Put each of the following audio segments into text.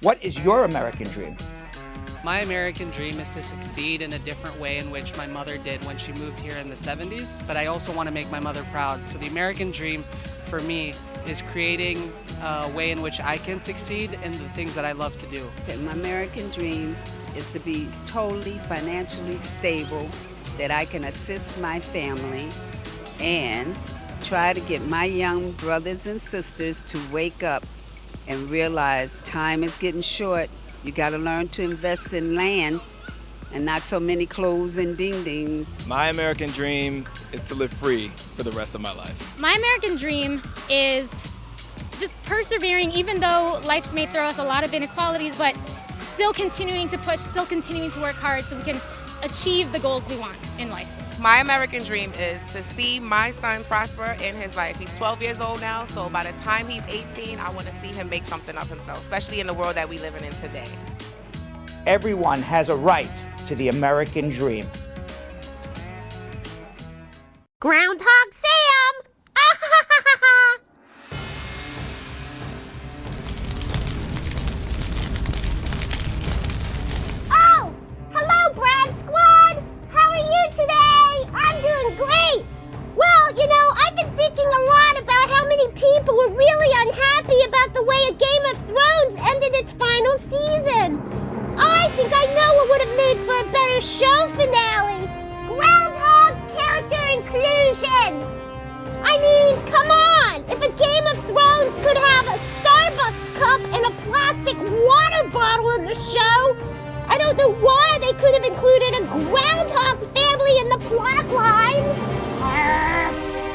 What is your American dream? My American dream is to succeed in a different way in which my mother did when she moved here in the 70s, but I also want to make my mother proud. So the American dream for me is creating a way in which I can succeed in the things that I love to do. My American dream is to be totally financially stable, that I can assist my family and try to get my young brothers and sisters to wake up and realize time is getting short. You got to learn to invest in land and not so many clothes and ding-dings. My American dream is to live free for the rest of my life. My American dream is just persevering, even though life may throw us a lot of inequalities, but still continuing to push, still continuing to work hard so we can achieve the goals we want in life. My American dream is to see my son prosper in his life. He's 12 years old now, so by the time he's 18, I want to see him make something of himself, especially in the world that we live in today. Everyone has a right to the American dream. Groundhog Sam! Oh, hello, Brad Squad! How are you today? I'm doing great! Well, you know, I've been thinking a lot about how many people were really unhappy about the way a Game of Thrones ended its final season. I think I know what would have made for a better show finale. Groundhog character inclusion. I mean, come on. If a Game of Thrones could have a Starbucks cup and a plastic water bottle in the show, I don't know why they could have included a groundhog family in the plot line.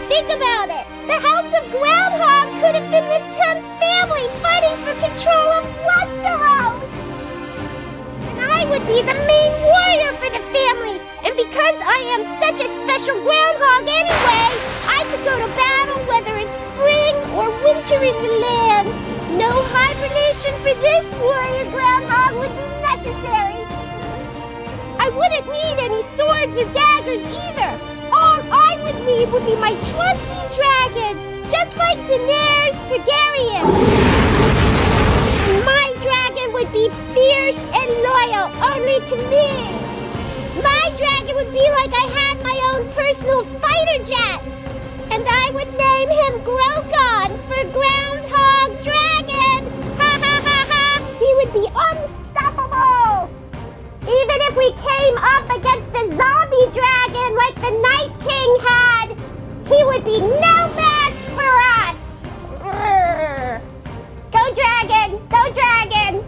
Think about it. The House of Groundhog could have been the 10th family fighting for control of Westeros. I would be the main warrior for the family, and because I am such a special groundhog anyway, I could go to battle whether it's spring or winter in the land. No hibernation for this warrior groundhog would be necessary. I wouldn't need any swords or daggers either. All I would need would be my trusty dragon, just like Daenerys Targaryen. My dragon would be fierce and loyal only to me. My dragon would be like I had my own personal fighter jet. And I would name him Grogon for Groundhog Dragon. Ha ha ha ha! He would be unstoppable. Even if we came up against a zombie dragon like the Night King had, he would be no match for us. Go dragon! Go dragon!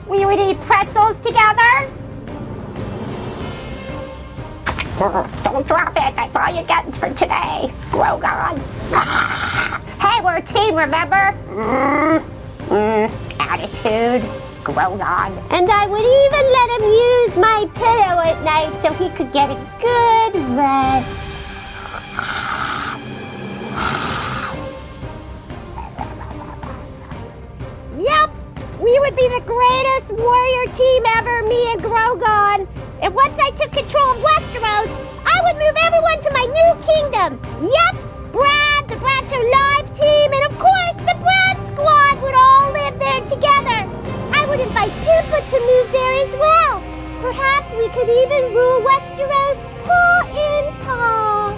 We would eat pretzels together. Don't drop it. That's all you get for today. Grogon. Hey, we're a team, remember? Attitude. Grogon. And I would even let him use my pillow at night so he could get a good rest. Yep, we would be the greatest warrior team ever, me and Grogon. And once I took control of Westeros, I would move everyone to my new kingdom. Yep, Brad, the Brats Are Live team, and of course the Brad Squad would all live there together. I would invite Pippa to move there as well. Perhaps we could even rule Westeros paw in paw.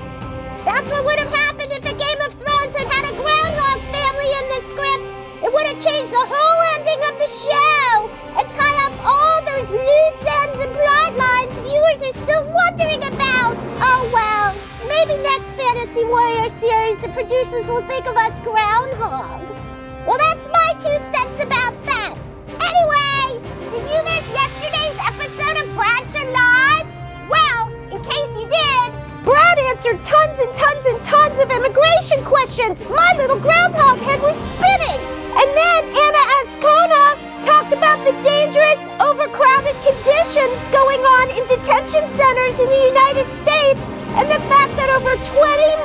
That's what would have happened if a Game of Thrones had had a groundhog family in the script. It would have changed the whole ending of the show and tie up all those loose ends and plot lines viewers are still wondering about. Oh well, maybe next Fantasy Warrior series the producers will think of us groundhogs. Well, that's my 2 cents about that. Anyway, did you miss yesterday's episode of Brats Are Live? Well, in case you did, Brad answered tons and tons and tons of immigration questions. My little groundhog head was spinning. And then Anna Ascona talked about the dangerous, overcrowded conditions going on in detention centers in the United States and the fact that over 20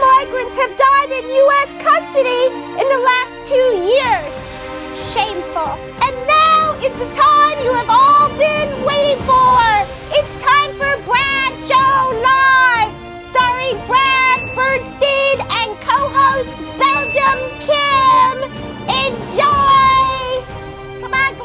migrants have died in U.S. custody in the last 2 years. Shameful. And now is the time you have all been waiting for. It's time for Brad Show Live, starring Brad, Bernstein, and co-host Belgium Kim. Enjoy! Come on,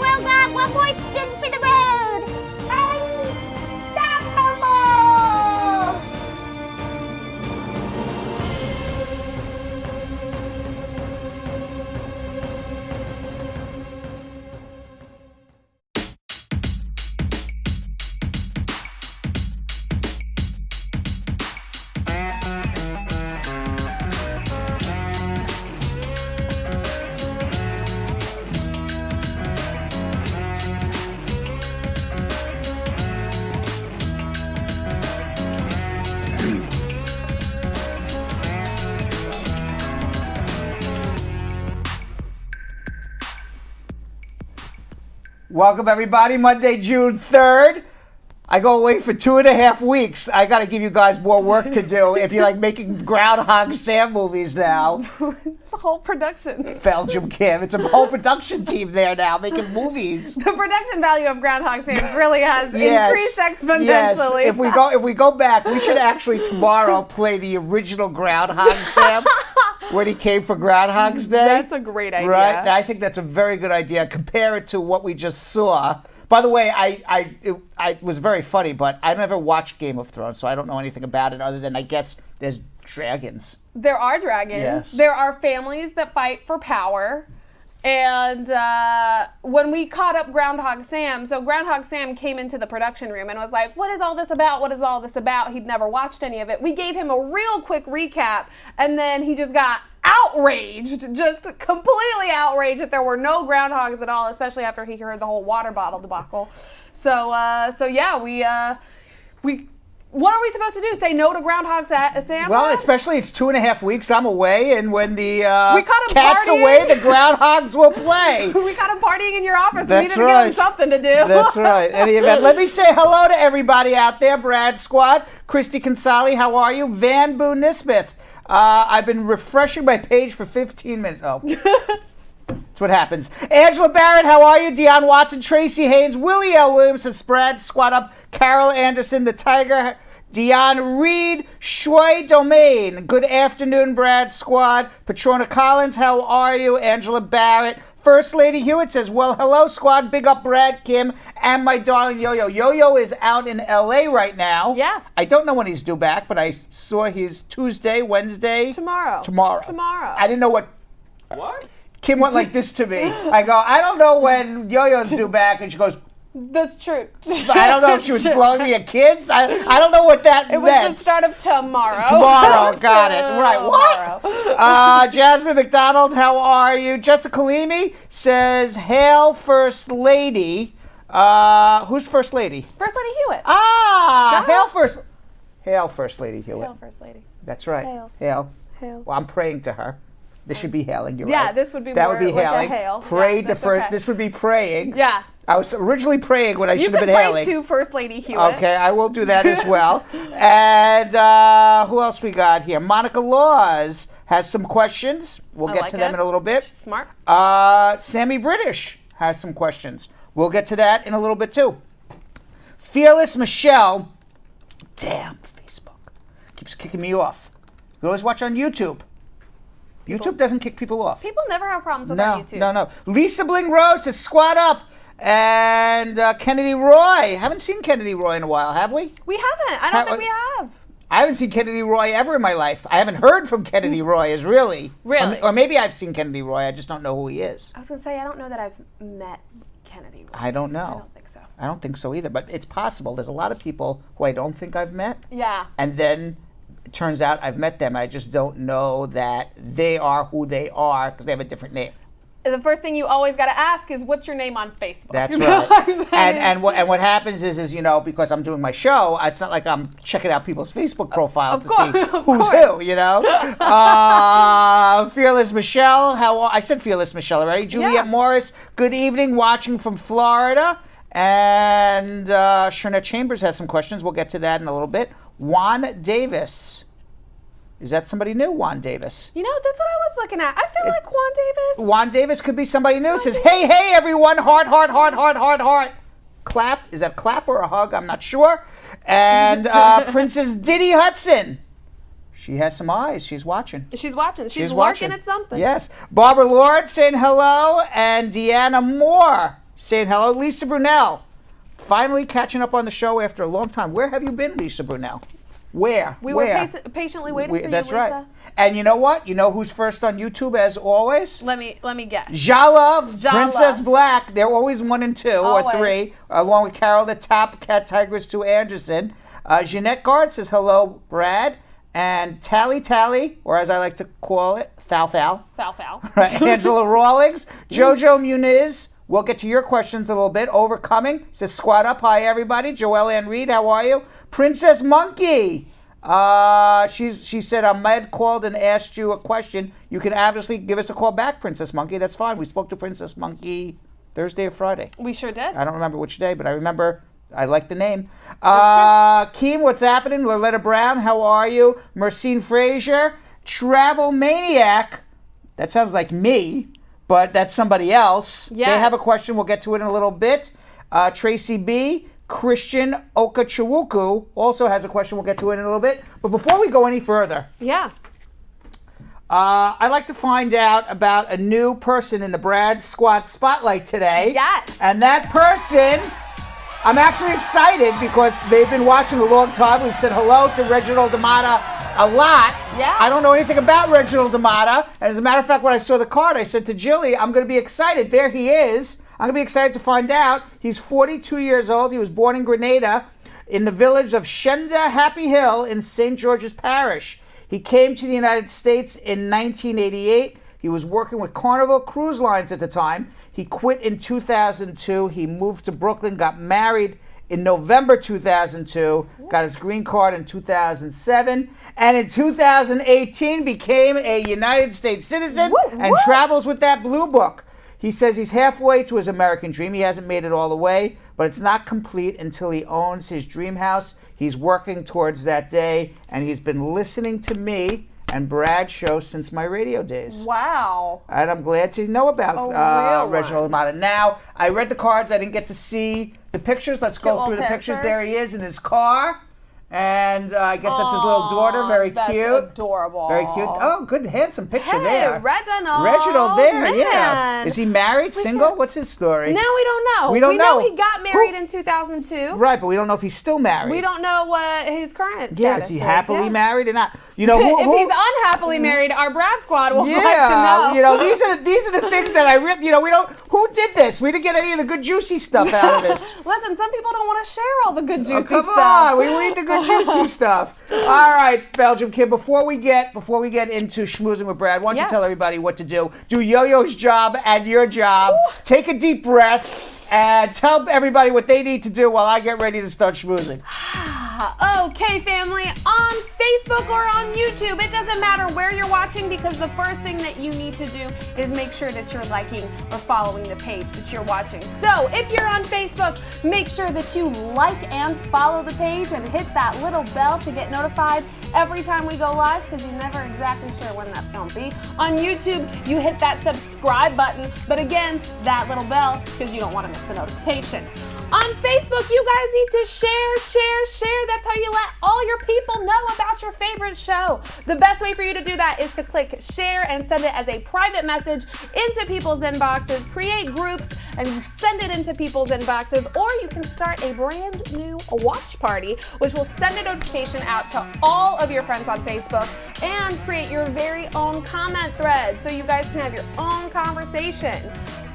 Welcome, everybody. Monday, June 3rd. I go away for 2.5 weeks. I got to give you guys more work to do if you're like making Groundhog Sam movies now. It's a whole production. Belgium Kim. It's a whole production team there now making movies. The production value of Groundhog Sam's really has increased exponentially. Yes. If we go back, we should actually tomorrow play the original Groundhog Sam when he came for Groundhog's Day. That's a great idea. Right? And I think that's a very good idea. Compare it to what we just saw. By the way, it was very funny, but I never watched Game of Thrones, so I don't know anything about it other than I guess there's dragons. There are dragons. Yes. There are families that fight for power. And when we caught up Groundhog Sam, so Groundhog Sam came into the production room and was like, what is all this about? What is all this about? He'd never watched any of it. We gave him a real quick recap, and then he just got outraged, just completely outraged that there were no groundhogs at all, especially after he heard the whole water bottle debacle. So yeah, we what are we supposed to do? Say no to Groundhog Sam? Well, especially it's 2.5 weeks I'm away, and when the we caught him cat's partying. away, the groundhogs will play. We caught him partying in your office. That's we needed to right. give him something to do. That's right. Any event. Let me say hello to everybody out there. Brad Squad, Christy Consali, how are you? Van Boo Nisbeth. I've been refreshing my page for 15 minutes. Oh. That's what happens. Angela Barrett, how are you? Dionne Watson, Tracy Haynes, Willie L. Williams, Brad Squad up, Carol Anderson, the Tiger, Dion Reed, Shui Domain. Good afternoon, Brad Squad. Patrona Collins, how are you? Angela Barrett. First Lady Hewitt says, well, hello, Squad. Big up, Brad, Kim, and my darling Yo-Yo. Yo-Yo is out in L.A. right now. Yeah. I don't know when he's due back, but I saw he's Tuesday, Wednesday. Tomorrow. I didn't know what. Kim went like this to me. I go, I don't know when Yo-Yo's due back, and she goes, That's true. I don't know if she was blowing me a kiss. I don't know what that It meant. was the start of tomorrow. Tomorrow, got it. Right, what? Jasmine McDonald, how are you? Jessica Leamy says, hail First Lady. Who's First Lady? First Lady Hewitt. Hail First Lady Hewitt. Hail First Lady. That's right. Hail. Well, I'm praying to her. This should be hailing, you're Yeah, right. this would be that more would be like a hailing. hail. Pray Yeah, to that's first. okay. This would be praying. Yeah. I was originally praying when I should have been You can hailing. pray to First Lady Hewitt. Okay, I will do that as well. And who else we got here? Monica Laws has some questions. We'll get to them in a little bit. Smart. Sammy British has some questions. We'll get to that in a little bit too. Fearless Michelle, damn, Facebook keeps kicking me off. You can always watch on YouTube. YouTube doesn't kick people off. People never have problems with our YouTube. No. Lisa Bling Rose says squat up. And Kennedy Roy. Haven't seen Kennedy Roy in a while, have we? We haven't. I don't think we have. I haven't seen Kennedy Roy ever in my life. I haven't heard from Kennedy Roy as really. Really? Or maybe I've seen Kennedy Roy. I just don't know who he is. I was going to say, I don't know that I've met Kennedy Roy. I don't know. I don't think so. I don't think so either, but it's possible. There's a lot of people who I don't think I've met. Yeah. And then it turns out I've met them. I just don't know that they are who they are because they have a different name. The first thing you always got to ask is, what's your name on Facebook? That's right. and what happens is you know, because I'm doing my show, it's not like I'm checking out people's Facebook profiles to see who's who, you know. Fearless Michelle, I said Fearless Michelle already. Juliet Morris, good evening, watching from Florida. And Shernette Chambers has some questions. We'll get to that in a little bit. Juan Davis. Is that somebody new, Juan Davis? You know, that's what I was looking at. I feel like Juan Davis. Juan Davis could be somebody new. Says, hey, everyone, heart. Clap. Is that clap or a hug? I'm not sure. And Princess Diddy Hudson. She has some eyes. She's watching. She's watching. She's watching. lurking at something. Yes. Barbara Lord saying hello. And Deanna Moore saying hello. Lisa Brunel. Finally catching up on the show after a long time. Where have you been, Lisa Brunel? Where? We were patiently waiting for you, That's Lisa. right. And you know what? You know who's first on YouTube as always? Let me guess. Jalove, Princess Black. They're always 1 and 2 or Always. 3, along with Carol the Top Cat Tigress 2 Anderson. Jeanette Gard says hello, Brad. And Tally, or as I like to call it, Thal. Foul. Right. Angela Rawlings, Jojo Muniz. We'll get to your questions a little bit. Overcoming says squat up. Hi, everybody. Joelle Ann Reed, how are you? Princess Monkey. She said, Ahmed called and asked you a question. You can obviously give us a call back, Princess Monkey. That's fine. We spoke to Princess Monkey Thursday or Friday. We sure did. I don't remember which day, but I remember I like the name. That's Kim, what's happening? Loretta Brown, how are you? Mercine Frazier, Travel Maniac. That sounds like me, but that's somebody else. Yeah. They have a question. We'll get to it in a little bit. Tracy B. Christian Okachawuku also has a question. We'll get to it in a little bit. But before we go any further, Yeah. I'd like to find out about a new person in the Brad Squad Spotlight today. Yes. And that person, I'm actually excited because they've been watching a long time. We've said hello to Reginald D'Amata a lot. Yeah. I don't know anything about Reginald D'Amata. And as a matter of fact, when I saw the card, I said to Jilly, I'm going to be excited. There he is. I'm going to be excited to find out. He's 42 years old. He was born in Grenada in the village of Shenda Happy Hill in St. George's Parish. He came to the United States in 1988. He was working with Carnival Cruise Lines at the time. He quit in 2002. He moved to Brooklyn, got married in November 2002, got his green card in 2007, and in 2018 became a United States citizen and travels with that blue book. He says he's halfway to his American dream. He hasn't made it all the way, but it's not complete until he owns his dream house. He's working towards that day, and he's been listening to me and Brad's show since my radio days. Wow. And I'm glad to know about real Reginald D'Amata. Now, I read the cards. I didn't get to see the pictures. Let's go Cute through the little pictures. pictures. There he is in his car. And I guess that's his little daughter. Very That's cute. adorable. Very cute. Oh, good, handsome picture Hey, there. Reginald. Reginald there, Man. yeah. Is he married, single? What's his story? Now we don't know. We don't know. He got married in 2002. Right, but we don't know if he's still married. We don't know what his current status Yeah, is he happily yeah. married or not? You know, If he's unhappily married, our Brad Squad will yeah, like to know. you know, these are the things that I really, you know, we don't. Who did this? We didn't get any of the good juicy stuff out of this. Listen, some people don't want to share all the good juicy Oh, come stuff. on, we need the good juicy stuff. All right, Belgium Kim. Before we get into schmoozing with Brad, why don't you tell everybody what to do? Do Yo-Yo's job and your job. Ooh. Take a deep breath and tell everybody what they need to do while I get ready to start schmoozing. Okay, family, on Facebook or on YouTube, it doesn't matter where you're watching because the first thing that you need to do is make sure that you're liking or following the page that you're watching. So if you're on Facebook, make sure that you like and follow the page and hit that little bell to get notified every time we go live because you're never exactly sure when that's going to be. On YouTube, you hit that subscribe button, but again, that little bell because you don't want to miss the notification. On Facebook, you guys need to share. That's how you let all your people know about your favorite show. The best way for you to do that is to click share and send it as a private message into people's inboxes. Create groups and send it into people's inboxes, or you can start a brand new watch party, which will send a notification out to all of your friends on Facebook and create your very own comment thread so you guys can have your own conversation.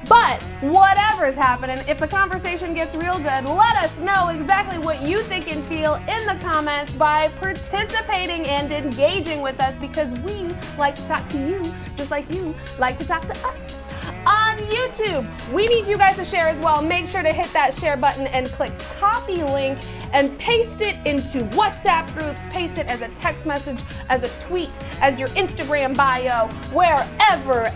But whatever's happening, if the conversation gets real good, let us know exactly what you think and feel in the comments by participating and engaging with us because we like to talk to you just like you like to talk to us. On YouTube, we need you guys to share as well. Make sure to hit that share button and click copy link and paste it into WhatsApp groups, paste it as a text message, as a tweet, as your Instagram bio, wherever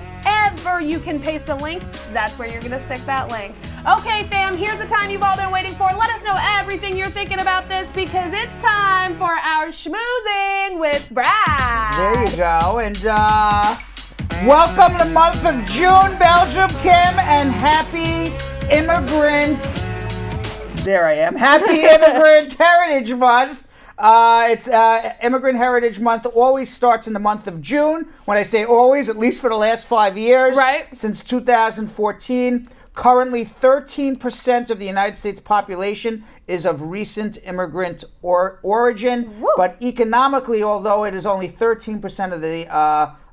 you can paste a link, that's where you're gonna stick that link. Okay, fam, here's the time you've all been waiting for. Let us know everything you're thinking about this because it's time for our schmoozing with Brad. There you go, and welcome to the month of June, Belgium Kim, and happy Immigrant. There I am. Happy Immigrant Heritage Month. It's Immigrant Heritage Month always starts in the month of June. When I say always, at least for the last 5 years. Right. Since 2014. Currently, 13% of the United States population is of recent immigrant origin. Woo. But economically, although it is only 13%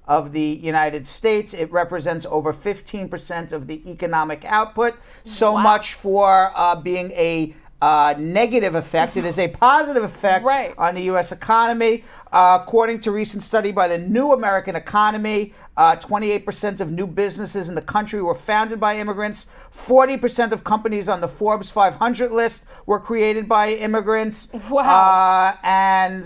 of the United States, it represents over 15% of the economic output. So much for being a negative effect. It is a positive effect on the U.S. economy. According to a recent study by the New American Economy, 28% of new businesses in the country were founded by immigrants. 40% of companies on the Forbes 500 list were created by immigrants. Wow. And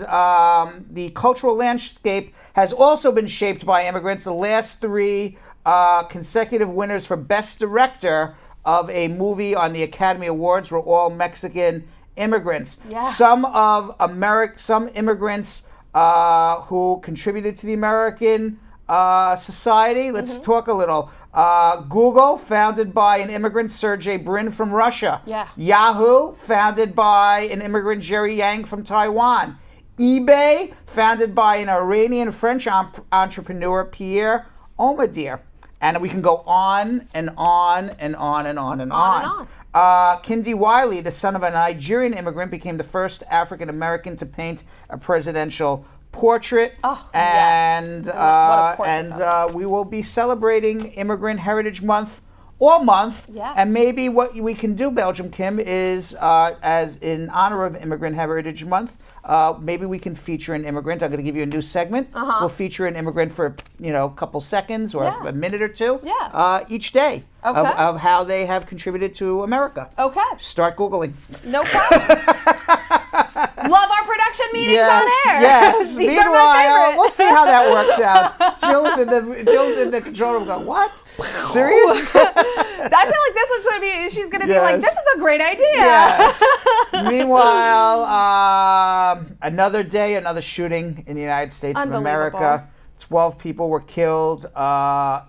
the cultural landscape has also been shaped by immigrants. The last three consecutive winners for Best Director of a movie on the Academy Awards were all Mexican immigrants. Yeah. Some immigrants who contributed to the American society. Let's talk a little. Google, founded by an immigrant, Sergey Brin from Russia. Yeah. Yahoo, founded by an immigrant, Jerry Yang from Taiwan. eBay, founded by an Iranian-French entrepreneur, Pierre Omidyar. And we can go on and on and on and on and on. Kindi Wiley, the son of a Nigerian immigrant, became the first African American to paint a presidential portrait. Oh, and yes. What a portrait we will be celebrating Immigrant Heritage Month all month. Yeah. And maybe what we can do, Belgium Kim, is as in honor of Immigrant Heritage Month, maybe we can feature an immigrant. I'm going to give you a new segment. We'll feature an immigrant for a couple seconds or a minute or two each day of how they have contributed to America. Okay. Start Googling. No problem. Love our production meetings on air. Yes. These are my Meanwhile, favorite. we'll see how that works out. Jill's in the control room going, what? Serious? I feel like this one's going to be, she's going to be like, this is a great idea. Yes. Meanwhile, another day, another shooting in the United States of America. 12 people were killed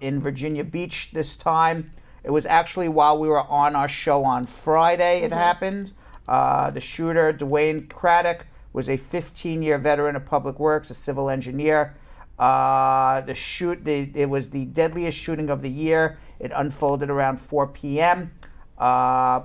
in Virginia Beach this time. It was actually while we were on our show on Friday it happened. The shooter, Dwayne Craddock, was a 15-year veteran of public works, a civil engineer. It was the deadliest shooting of the year. It unfolded around 4 p.m.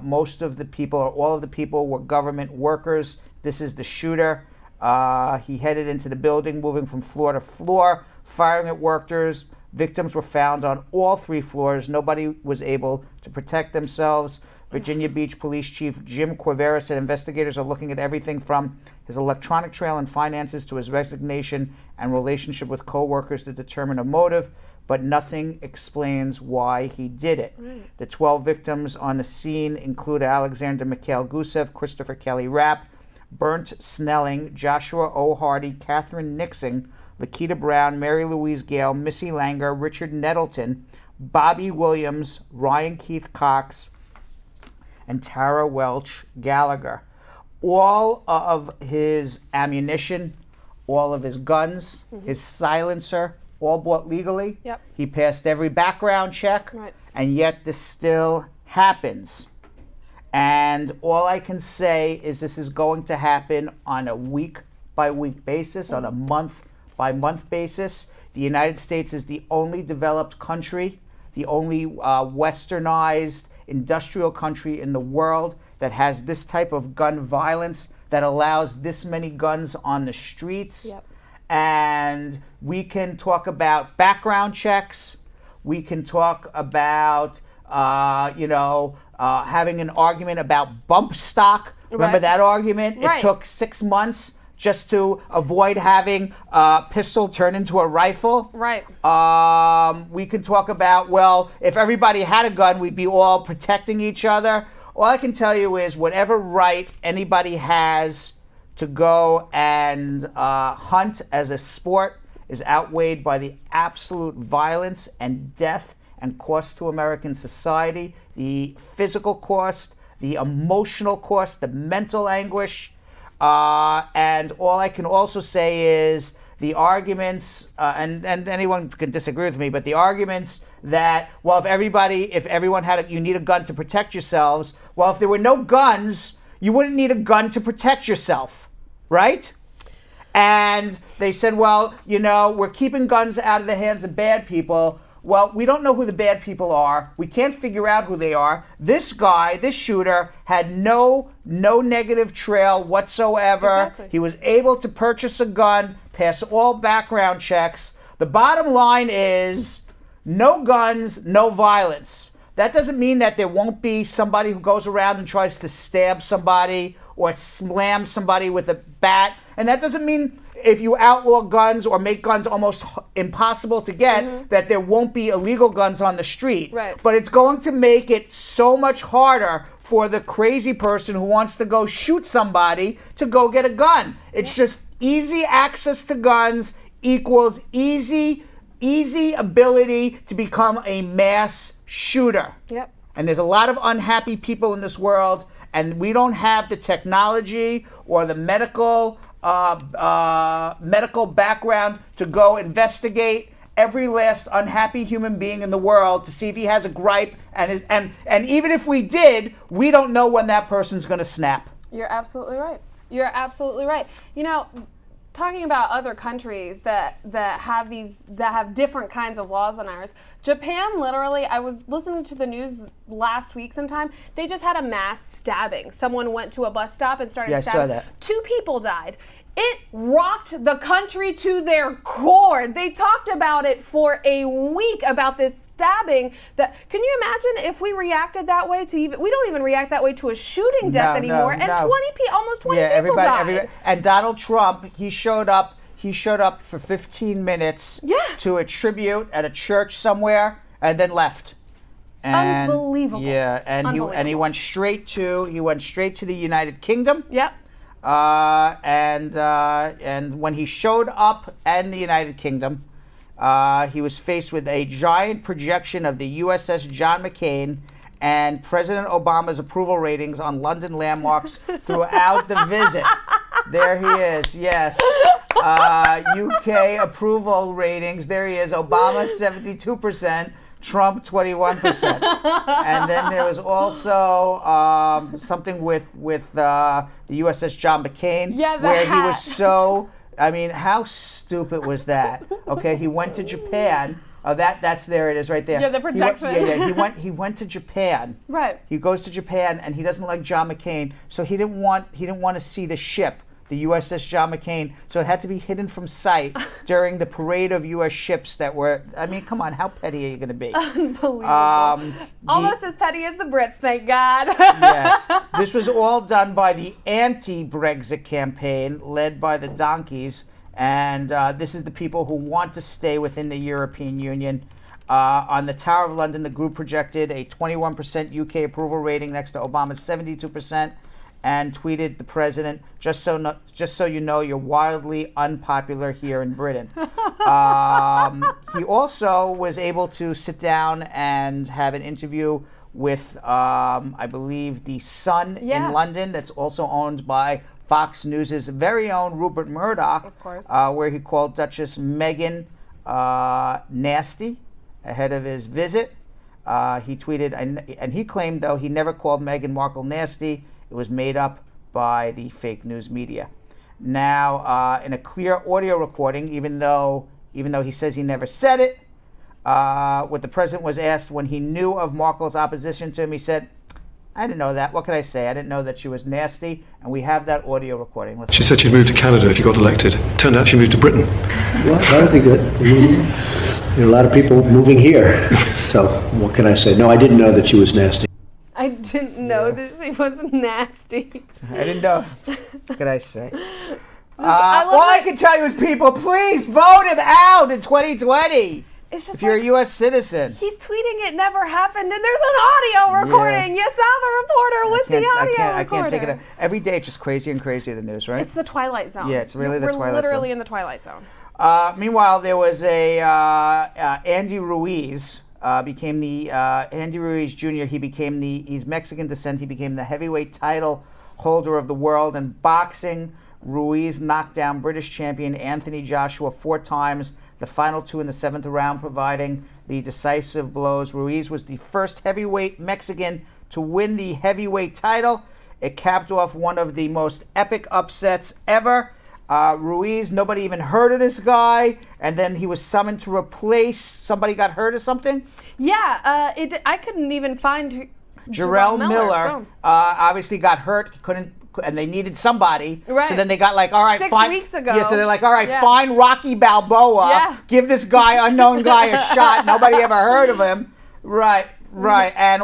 Most of the people, or all of the people, were government workers. This is the shooter. He headed into the building, moving from floor to floor, firing at workers. Victims were found on all 3 floors. Nobody was able to protect themselves. Virginia Beach Police Chief Jim Corvera said investigators are looking at everything from his electronic trail and finances to his resignation and relationship with co-workers to determine a motive, but nothing explains why he did it. Right. The 12 victims on the scene include Alexander Mikhail Gusev, Christopher Kelly Rapp, Bernd Snelling, Joshua O. Hardy, Catherine Nixon, Lakita Brown, Mary Louise Gale, Missy Langer, Richard Nettleton, Bobby Williams, Ryan Keith Cox, and Tara Welch Gallagher. All of his ammunition, all of his guns, his silencer, all bought legally. Yep. He passed every background check, and yet this still happens. And all I can say is this is going to happen on a week-by-week basis, on a month-by-month basis. The United States is the only developed country, the only westernized industrial country in the world that has this type of gun violence, that allows this many guns on the streets. Yep. And we can talk about background checks. We can talk about, having an argument about bump stock. Remember that argument? It took 6 months just to avoid having a pistol turn into a rifle. Right. We can talk about, well, if everybody had a gun, we'd be all protecting each other. All I can tell you is whatever right anybody has to go and hunt as a sport is outweighed by the absolute violence and death and cost to American society, the physical cost, the emotional cost, the mental anguish. And all I can also say is the arguments, and anyone can disagree with me, but the arguments that, well, if everyone had you need a gun to protect yourselves. Well, if there were no guns, you wouldn't need a gun to protect yourself, right? And they said, well, we're keeping guns out of the hands of bad people. Well, we don't know who the bad people are. We can't figure out who they are. This guy, this shooter, had no negative trail whatsoever. Exactly. He was able to purchase a gun, pass all background checks. The bottom line is no guns, no violence. That doesn't mean that there won't be somebody who goes around and tries to stab somebody or slam somebody with a bat. And that doesn't mean if you outlaw guns or make guns almost impossible to get, that there won't be illegal guns on the street. Right. But it's going to make it so much harder for the crazy person who wants to go shoot somebody to go get a gun. It's just easy access to guns equals easy ability to become a mass shooter. Yep. and there's a lot of unhappy people in this world, and we don't have the technology or the medical background to go investigate every last unhappy human being in the world to see if he has a gripe, and even if we did, we don't know when that person's going to snap. You're absolutely right. You're absolutely right. You know, talking about other countries that have different kinds of laws than ours. Japan, literally, I was listening to the news last week sometime. They just had a mass stabbing. Someone went to a bus stop and started stabbing. I saw that. 2 people died. It rocked the country to their core. They talked about it for a week, about this stabbing. Can you imagine if we reacted that way to we don't even react that way to a shooting death anymore. And almost 20 people died. And Donald Trump, he showed up for 15 minutes to a tribute at a church somewhere and then left. And, unbelievable. Yeah, and he went straight to the United Kingdom. Yep. And when he showed up in the United Kingdom, he was faced with a giant projection of the USS John McCain and President Obama's approval ratings on London landmarks throughout the visit. There he is, yes. UK approval ratings, there he is. Obama 72%. Trump 21%, and then there was also something with the USS John McCain, where he was so. I mean, how stupid was that? Okay, he went to Japan. Oh, that's there. It is right there. Yeah, the projection. He went to Japan. Right. He goes to Japan, and he doesn't like John McCain, so he didn't want to see the ship, the USS John McCain, so it had to be hidden from sight during the parade of U.S. ships that were, I mean, come on, how petty are you going to be? Unbelievable. Almost as petty as the Brits, thank God. Yes. This was all done by the anti-Brexit campaign led by the donkeys, and this is the people who want to stay within the European Union. On the Tower of London, the group projected a 21% UK approval rating next to Obama's 72%. And tweeted the president, just so you know, you're wildly unpopular here in Britain. He also was able to sit down and have an interview with, I believe, the Sun in London, that's also owned by Fox News' very own Rupert Murdoch, of course, where he called Duchess Meghan nasty ahead of his visit. He tweeted, and he claimed, though, he never called Meghan Markle nasty. It was made up by the fake news media. Now, in a clear audio recording, even though he says he never said it, what the president was asked when he knew of Markle's opposition to him, he said, I didn't know that. What could I say? I didn't know that she was nasty. And we have that audio recording. She said she'd moved to Canada if you got elected. Turned out she moved to Britain. Well, that would be good. There are a lot of people moving here. So what can I say? No, I didn't know that she was nasty. I didn't know that she was nasty. I didn't know. What can I say? I can tell you is, people, please vote him out in 2020. It's just if you're a U.S. citizen. He's tweeting it never happened, and there's an audio recording. You saw the reporter with the audio recording. I can't take it. Every day it's just crazier and crazier, the news, right? It's the Twilight Zone. Yeah, it's really the Twilight Zone. We're literally in the Twilight Zone. Meanwhile, there was Andy Ruiz. Andy Ruiz Jr., he's Mexican descent. He became the heavyweight title holder of the world in boxing. Ruiz knocked down British champion Anthony Joshua 4 times, the final 2 in the 7th round, providing the decisive blows. Ruiz was the first heavyweight Mexican to win the heavyweight title. It capped off one of the most epic upsets ever. Ruiz, nobody even heard of this guy, and then he was summoned to replace. Somebody got hurt or something? Yeah, I couldn't even find Jarrell Miller obviously got hurt. He couldn't, and they needed somebody. Right. So then they got like, all right, 6 weeks ago. Yeah, so they're like, all right, find Rocky Balboa. Give this guy, unknown guy, a shot. Nobody ever heard of him. Right. And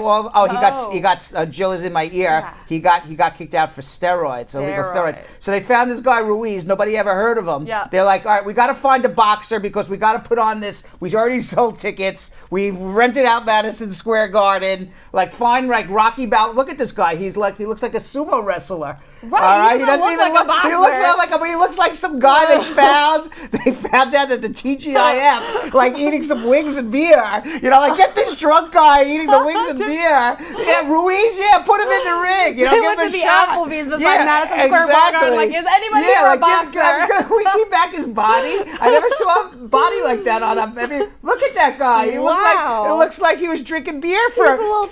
he got Jill is in my ear. Yeah. He got kicked out for steroids, illegal steroids. So they found this guy Ruiz. Nobody ever heard of him. Yeah. They're like, all right, we got to find a boxer because we got to put on this. We already sold tickets. We rented out Madison Square Garden. Like, find like Rocky Balboa. Look at this guy. He looks like a sumo wrestler. Right, All right, he doesn't even look like a He looks boxer. he looks like some guy they found out at the TGIF, like eating some wings and beer. You know, like get this drunk guy eating the wings and beer. Yeah, Ruiz. Yeah, put him in the ring. You know, They give went him to a the shot. Applebee's beside Madison Square Garden. Like, is anybody here a boxer? Can we see back his body? I never saw a body like that on him. I mean, look at that guy. He looks like he was drinking beer for. He's a little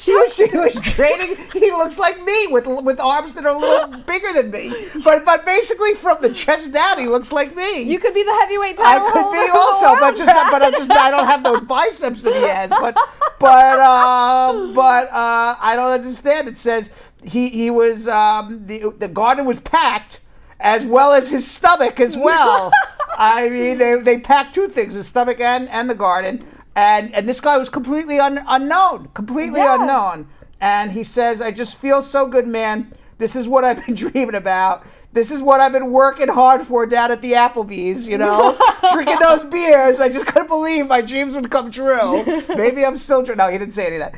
He was training. He looks like me with arms that are a little bigger than me. But basically from the chest down, he looks like me. You could be the heavyweight title I could holder be of the also, world, I don't have those biceps that he has. But I don't understand. It says he was the garden was packed, as well as his stomach as well. I mean, they packed two things: the stomach and the garden. And this guy was completely unknown, unknown. And he says, "I just feel so good, man. This is what I've been dreaming about. This is what I've been working hard for down at the Applebee's, you know, drinking those beers. I just couldn't believe my dreams would come true. Maybe I'm still No, he didn't say any of that.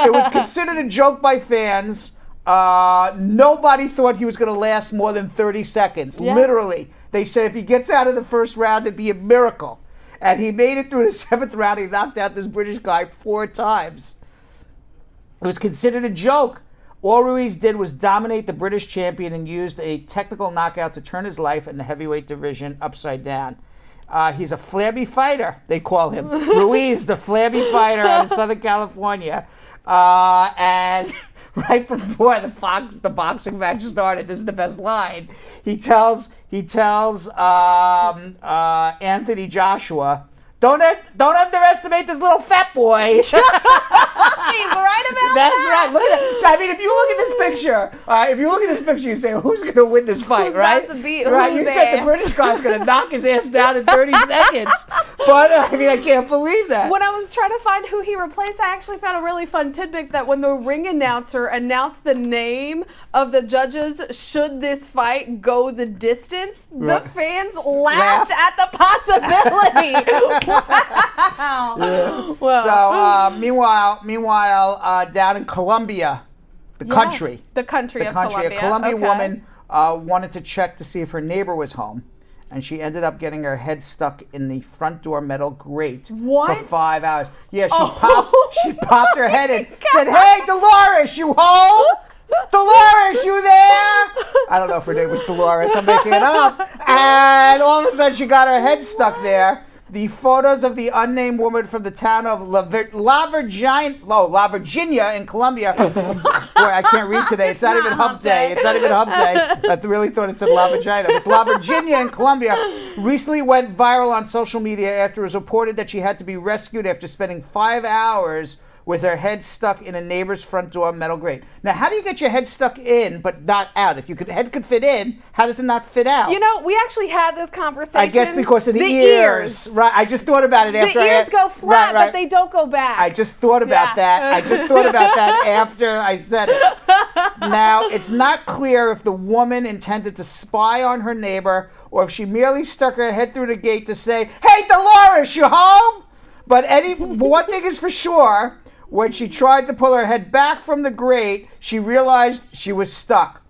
It was considered a joke by fans. Nobody thought he was going to last more than 30 seconds. Yeah. Literally. They said if he gets out of the first round, it'd be a miracle. And he made it through the 7th round. He knocked out this British guy 4 times. It was considered a joke. All Ruiz did was dominate the British champion and used a technical knockout to turn his life in the heavyweight division upside down. He's a flabby fighter, they call him. Ruiz, the flabby fighter out of Southern California. And right before the boxing match started, this is the best line. He tells Anthony Joshua, Don't underestimate this little fat boy. He's right about That's that. right. Look at that. I mean, if you look at this picture, you say, who's going to win this fight, right? About to beat right. whose You said the ass? British guy's going to knock his ass down in 30 seconds. But I mean, I can't believe that. When I was trying to find who he replaced, I actually found a really fun tidbit that when the ring announcer announced the name of the judges, should this fight go the distance, the fans laughed at the possibility. Wow. Yeah. Wow. So, meanwhile, down in Colombia, the country of Colombia. a Colombian Okay. woman wanted to check to see if her neighbor was home, and she ended up getting her head stuck in the front door metal grate for 5 hours. Yeah, she popped her head in, said, "Hey, Dolores, you home? Dolores, you there?" I don't know if her name was Dolores. I'm making it up. And all of a sudden, she got her head stuck there. The photos of the unnamed woman from the town of La Virginia in Colombia. Boy, I can't read today. It's not even hump day. I really thought it said La Virginia. It's La Virginia in Colombia. Recently went viral on social media after it was reported that she had to be rescued after spending 5 hours with her head stuck in a neighbor's front door metal grate. Now, how do you get your head stuck in but not out? If your head could fit in, how does it not fit out? You know, we actually had this conversation. I guess because of the ears. Right. I just thought about it after the ears go flat, but they don't go back. I just thought about that. After I said it. Now, it's not clear if the woman intended to spy on her neighbor or if she merely stuck her head through the gate to say, "Hey, Dolores, you home?" But one thing is for sure, when she tried to pull her head back from the grate, she realized she was stuck.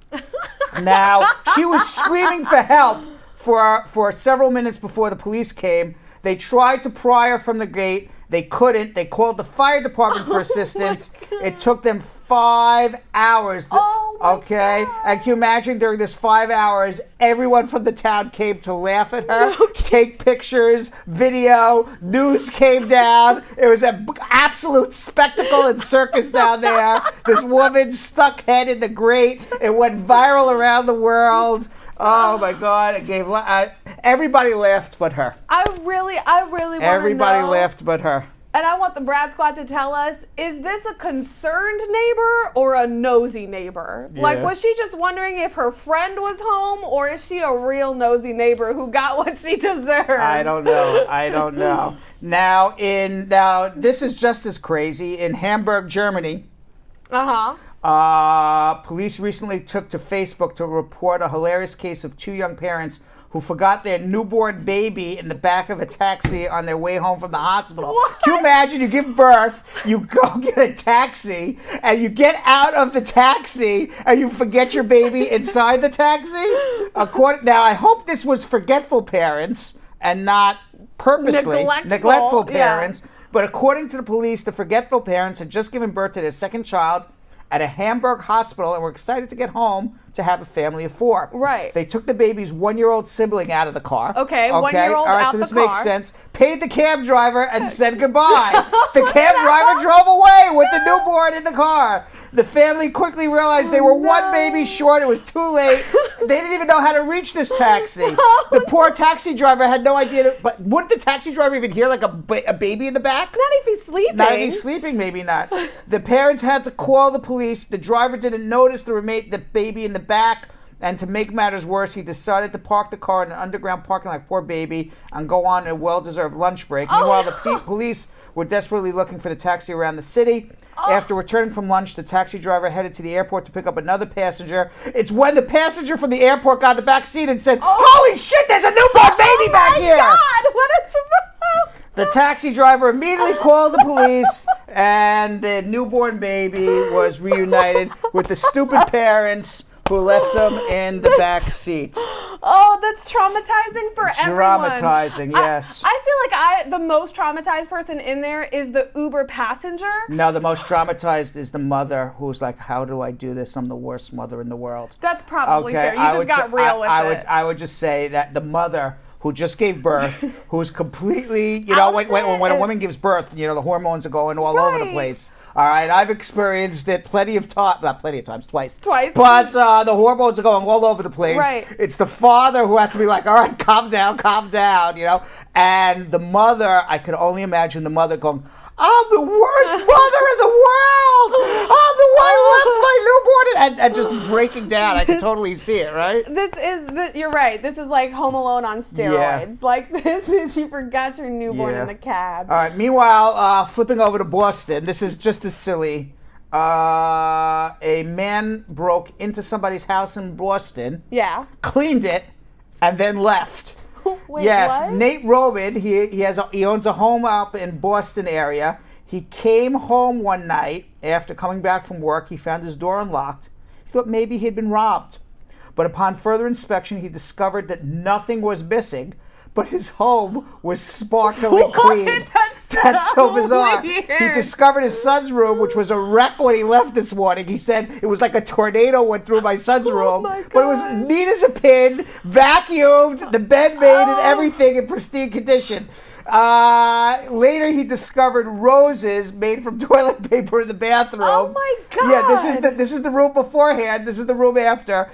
Now, she was screaming for help for several minutes before the police came. They tried to pry her from the gate. They couldn't. They called the fire department for assistance. It took them 5 hours. Okay? And can you imagine during this 5 hours, everyone from the town came to laugh at her, take pictures, video, news came down. It was an absolute spectacle and circus down there. This woman's stuck head in the grate. It went viral around the world. Oh my God! It gave everybody laughed but her. I really want to know. Everybody laughed but her. And I want the Brad Squad to tell us, is this a concerned neighbor or a nosy neighbor? Yeah. Like, was she just wondering if her friend was home, or is she a real nosy neighbor who got what she deserved? I don't know. Now, this is just as crazy. In Hamburg, Germany, police recently took to Facebook to report a hilarious case of 2 young parents who forgot their newborn baby in the back of a taxi on their way home from the hospital. What? Can you imagine? You give birth, you go get a taxi, and you get out of the taxi, and you forget your baby inside the taxi? Now, I hope this was forgetful parents and not purposely neglectful parents. Yeah. But according to the police, the forgetful parents had just given birth to their second child at a Hamburg hospital and were excited to get home to have a family of 4. Right. They took the baby's 1-year-old sibling out of the car. Okay, 1-year-old All right, out so this the makes car. sense. Paid the cab driver and said goodbye. The cab driver drove away with the newborn in the car. The family quickly realized they were one baby short. It was too late. They didn't even know how to reach this taxi. The poor taxi driver had no idea. But wouldn't the taxi driver even hear like a baby in the back? Not if he's sleeping. Not if he's sleeping, maybe not. The parents had to call the police. The driver didn't notice the baby in the back. And to make matters worse, he decided to park the car in an underground parking lot, poor baby, and go on a well-deserved lunch break. Meanwhile, the police were desperately looking for the taxi around the city. After returning from lunch, the taxi driver headed to the airport to pick up another passenger. It's when the passenger from the airport got in the back seat and said, "Holy shit, there's a newborn baby back here!" Oh my God, what is The taxi driver immediately called the police, and the newborn baby was reunited with the stupid parents who left them in the back seat. Oh, that's traumatizing for everyone. Traumatizing, yes. I feel like the most traumatized person in there is the Uber passenger. No, the most traumatized is the mother who's like, how do I do this? I'm the worst mother in the world. That's probably fair. You just got real with it. I would just say that the mother who just gave birth, who's completely, when a woman gives birth, the hormones are going all over the place. All right, I've experienced it not plenty of times, twice. But the hormones are going all over the place. Right. It's the father who has to be like, all right, calm down, And the mother, I could only imagine the mother going, I'm the worst mother in the world. I'm the one who left my newborn and just breaking down. I can totally see it, right? You're right. This is like Home Alone on steroids. Yeah. Like this is, you forgot your newborn in the cab. All right. Meanwhile, flipping over to Boston, this is just as silly. A man broke into somebody's house in Boston. Yeah. Cleaned it, and then left. Wait, yes, what? Nate Roman, he owns a home up in Boston area. He came home one night after coming back from work. He found his door unlocked. He thought maybe he'd been robbed. But upon further inspection, he discovered that nothing was missing, but his home was sparkling clean. That's so bizarre. Weird. He discovered his son's room, which was a wreck when he left this morning. He said it was like a tornado went through my son's room. My God. But it was neat as a pin, vacuumed, the bed made, and everything in pristine condition. Later, he discovered roses made from toilet paper in the bathroom. Oh my God! Yeah, this is the room beforehand. This is the room after.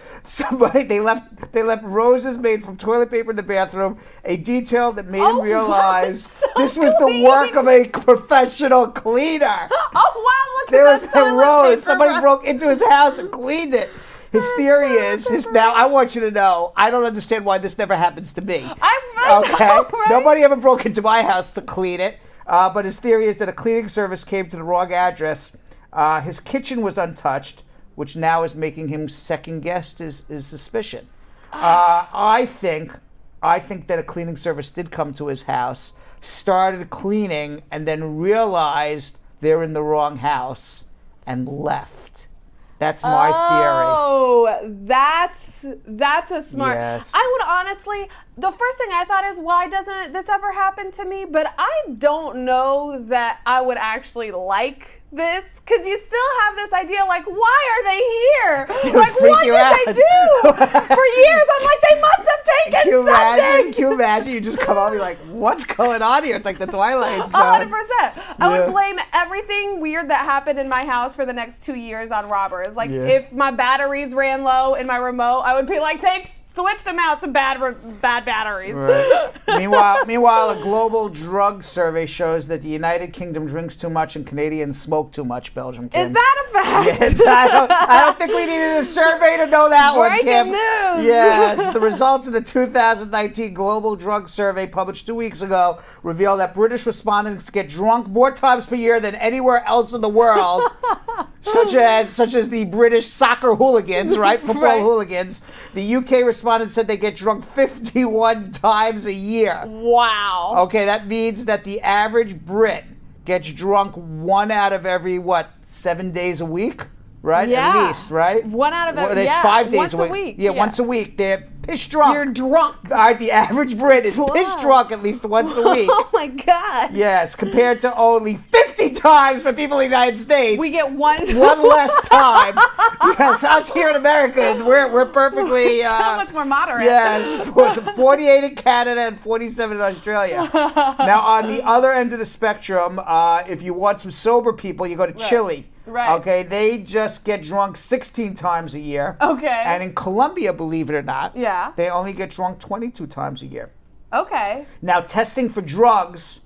They left roses made from toilet paper in the bathroom. A detail that made him realize this was the work of a professional cleaner. Oh wow! There Look was at that a toilet rose. paper. Somebody broke into his house and cleaned it. His theory is now. I want you to know. I don't understand why this never happens to me. I know, right? Nobody ever broke into my house to clean it. But his theory is that a cleaning service came to the wrong address. His kitchen was untouched, which now is making him second guess his suspicion. I think that a cleaning service did come to his house, started cleaning, and then realized they're in the wrong house and left. That's my theory. Oh, that's a smart. Yes. I would honestly, the first thing I thought is, why doesn't this ever happen to me? But I don't know that I would actually like this, because you still have this idea, like, why are they here? Like, what did they do? For years, I'm like, they must have taken something. Can you imagine? You just come out and be like, what's going on here? It's like the Twilight Zone. 100%. I would blame everything weird that happened in my house for the next 2 years on robbers. Like, if my batteries ran low in my remote, I would be like, switched them out to bad batteries. Right. Meanwhile, a global drug survey shows that the United Kingdom drinks too much and Canadians smoke too much. Belgium Kim. Is that a fact? Yes, I don't think we needed a survey to know that one, Kim. Breaking news. Yes, the results of the 2019 Global Drug Survey published 2 weeks ago reveal that British respondents get drunk more times per year than anywhere else in the world. such as the British soccer hooligans, right? Football Right. hooligans. The UK respondent said they get drunk 51 times a year. Wow. Okay, that means that the average Brit gets drunk 1 out of every, 7 days a week? Right? Yeah. At least, right? 1 out of every, It's yeah. 5 days once a week. Yeah, once a week. They're piss drunk. You're drunk. All right, the average Brit is piss drunk at least once a week. Oh my God. Yes, compared to only 50 times for people in the United States. We get one less time. Yes, us here in America, we're perfectly so much more moderate. Yes, 48 in Canada and 47 in Australia. Now, on the other end of the spectrum, if you want some sober people, you go to Chile. Right. Okay, they just get drunk 16 times a year. Okay. And in Colombia, believe it or not, Yeah. they only get drunk 22 times a year. Okay. Now, testing for drugs,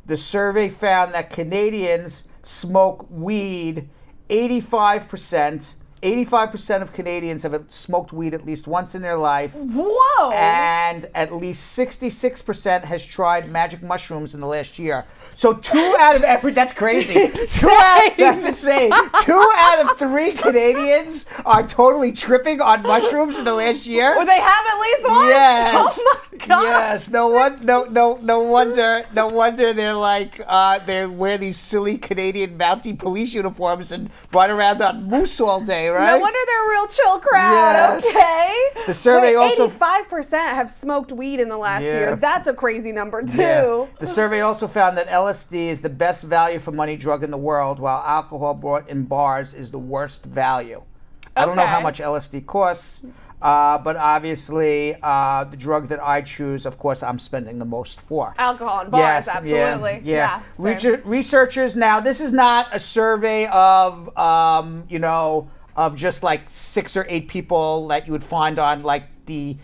the survey found that Canadians smoke weed 85%. 85% of Canadians have smoked weed at least once in their life. Whoa! And at least 66% has tried magic mushrooms in the last year. So 2 out of every, that's crazy. That's insane. 2 out of 3 Canadians are totally tripping on mushrooms in the last year. Well, they have at least once? Yes. Oh my God. Yes. No wonder they're like, they wear these silly Canadian Mountie police uniforms and run around on moose all day, right? No wonder they're a real chill crowd. Yes. Okay. The survey also 85% have smoked weed in the last year. That's a crazy number too. Yeah. The survey also found that LSD is the best value for money drug in the world, while alcohol bought in bars is the worst value. I don't know how much LSD costs, but obviously the drug that I choose, of course, I'm spending the most for. Alcohol and bars, Yes, absolutely. Yeah. Same. Researchers, now this is not a survey of, of just like 6 or 8 people that you would find on like the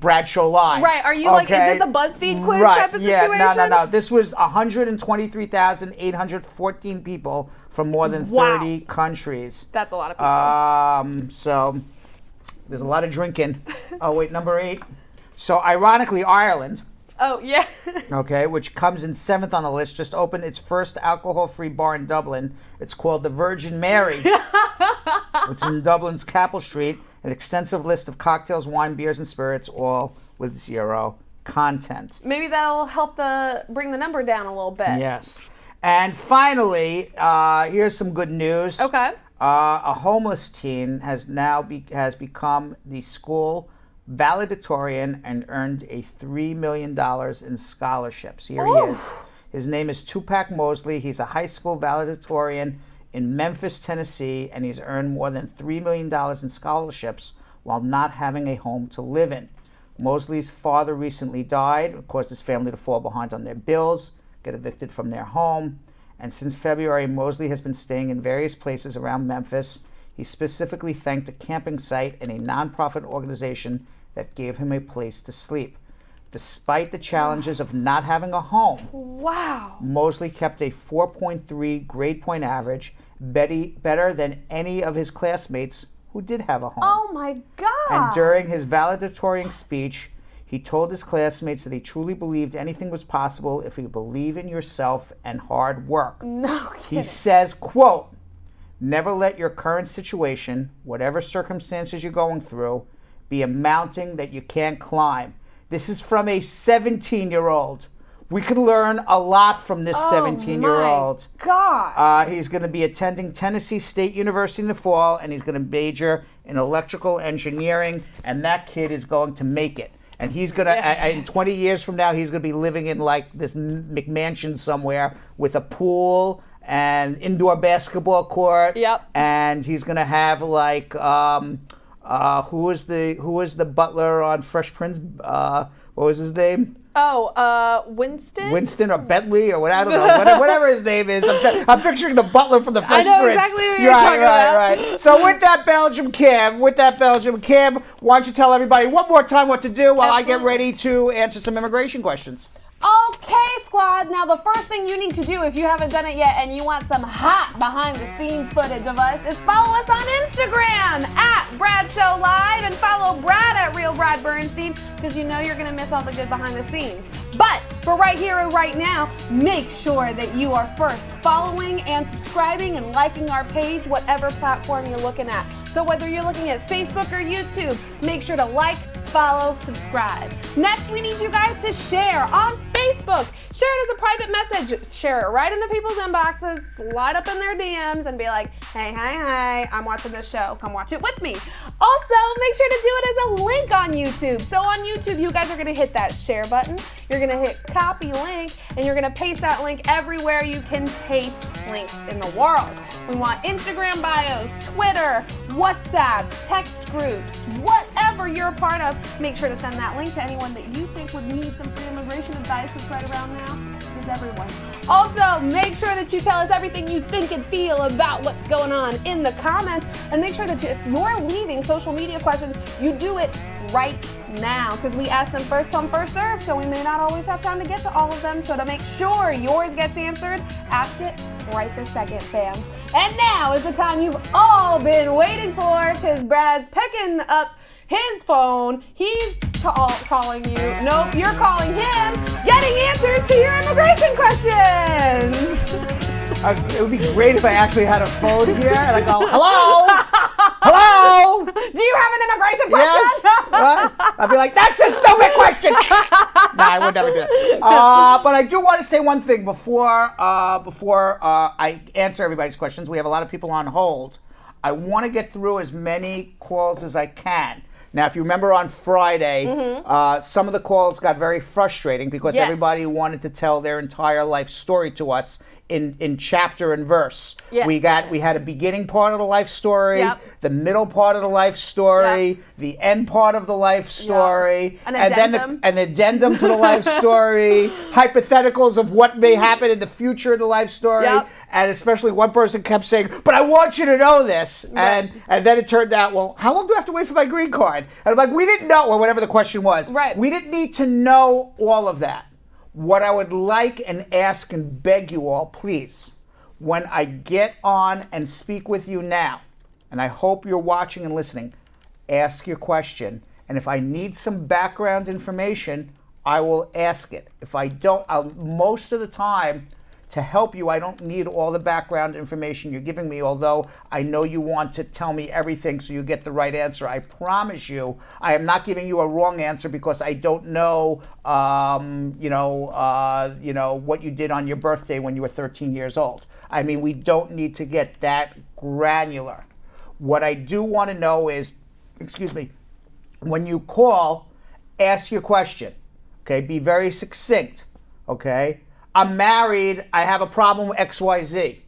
Bradshaw Live. Right, are you like, is this a BuzzFeed quiz type of situation? No. This was 123,814 people from more than 30 countries. That's a lot of people. So there's a lot of drinking. Oh, wait, number 8. So ironically, Ireland, oh, yeah. okay, which comes in 7th on the list, just opened its first alcohol-free bar in Dublin. It's called the Virgin Mary. It's in Dublin's Capel Street. An extensive list of cocktails, wine, beers, and spirits, all with 0 content. Maybe that'll help bring the number down a little bit. Yes. And finally, here's some good news. Okay. A homeless teen has become the school valedictorian and earned a $3 million in scholarships. Here he is. His name is Tupac Mosley. He's a high school valedictorian in Memphis, Tennessee, and he's earned more than $3 million in scholarships while not having a home to live in. Mosley's father recently died. It caused his family to fall behind on their bills, get evicted from their home. And since February, Mosley has been staying in various places around Memphis. He specifically thanked a camping site and a nonprofit organization that gave him a place to sleep. Despite the challenges of not having a home, Mosley kept a 4.3 grade point average, better than any of his classmates who did have a home. Oh my God. And during his valedictorian speech, he told his classmates that he truly believed anything was possible if you believe in yourself and hard work. No kidding. He says, quote, "Never let your current situation, whatever circumstances you're going through, be a mountain that you can't climb." This is from a 17-year-old. We can learn a lot from this 17-year-old. God. He's going to be attending Tennessee State University in the fall, and he's going to major in electrical engineering, and that kid is going to make it. And he's going to, in 20 years from now, he's going to be living in like this McMansion somewhere with a pool and indoor basketball court. Yep. And he's going to have like, who was the butler on Fresh Prince? What was his name? Winston? Winston or Bentley or what, I don't know. Whatever his name is. I'm picturing the butler from the Fresh Prince. I know exactly what you're talking about. Right. So with that, Belgium Kim, why don't you tell everybody one more time what to do while I get ready to answer some immigration questions. Okay, squad. Now, the first thing you need to do if you haven't done it yet and you want some hot behind-the-scenes footage of us is follow us on Instagram @BradShowLive and follow Brad @RealBradBernstein because you know you're going to miss all the good behind the scenes. But for right here and right now, make sure that you are first following and subscribing and liking our page, whatever platform you're looking at. So whether you're looking at Facebook or YouTube, make sure to like, follow, subscribe. Next, we need you guys to share on Facebook. Share it as a private message. Share it right into people's inboxes, slide up in their DMs and be like, hey, I'm watching this show. Come watch it with me. Also, make sure to do it as a link on YouTube. So on YouTube, you guys are gonna hit that share button. You're gonna hit copy link and you're gonna paste that link everywhere you can paste links in the world. We want Instagram bios, Twitter, WhatsApp, text groups, whatever you're a part of. Make sure to send that link to anyone that you think would need some free immigration advice, which right around now is everyone. Also, make sure that you tell us everything you think and feel about what's going on in the comments. And make sure that if you're leaving social media questions, you do it right now, because we ask them first come, first serve, so we may not always have time to get to all of them. So to make sure yours gets answered, ask it right this second, fam. And now is the time you've all been waiting for, because Brad's picking up his phone. He's calling you. Nope, you're calling him, getting answers to your immigration questions. It would be great if I actually had a phone here and I go, hello? Hello? Do you have an immigration question? Yes. What? I'd be like, that's a stupid question. No, I would never do it. But I do want to say one thing before I answer everybody's questions. We have a lot of people on hold. I want to get through as many calls as I can. Now, if you remember on Friday, some of the calls got very frustrating because everybody wanted to tell their entire life story to us in chapter and verse. Yes, we had a beginning part of the life story, the middle part of the life story, the end part of the life story, an and addendum. then an addendum to the life story, hypotheticals of what may happen in the future of the life story. And especially one person kept saying, but I want you to know this. And then it turned out, well, how long do I have to wait for my green card? And I'm like, we didn't know, or whatever the question was. We didn't need to know all of that. What I would like and ask and beg you all, please, when I get on and speak with you now, and I hope you're watching and listening, ask your question. And if I need some background information, I will ask it. If I don't, most of the time, to help you, I don't need all the background information you're giving me, although I know you want to tell me everything so you get the right answer. I promise you, I am not giving you a wrong answer because I don't know, what you did on your birthday when you were 13 years old. I mean, we don't need to get that granular. What I do want to know is, when you call, ask your question, okay? Be very succinct, okay? I'm married, I have a problem with XYZ.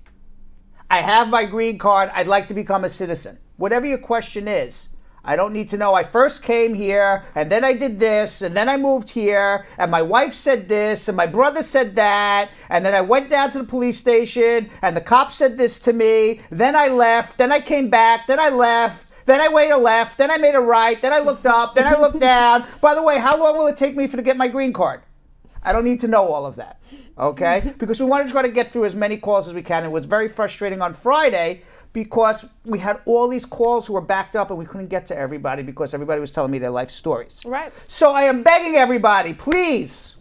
I have my green card, I'd like to become a citizen. Whatever your question is, I don't need to know, I first came here, and then I did this, and then I moved here, and my wife said this, and my brother said that, and then I went down to the police station, and the cop said this to me, then I left, then I came back, then I left, then I made a left, then I made a right, then I looked up, then I looked down. By the way, how long will it take me to get my green card? I don't need to know all of that. Okay? Because we want to try to get through as many calls as we can. It was very frustrating on Friday because we had all these calls who were backed up and we couldn't get to everybody because everybody was telling me their life stories. Right. So I am begging everybody, please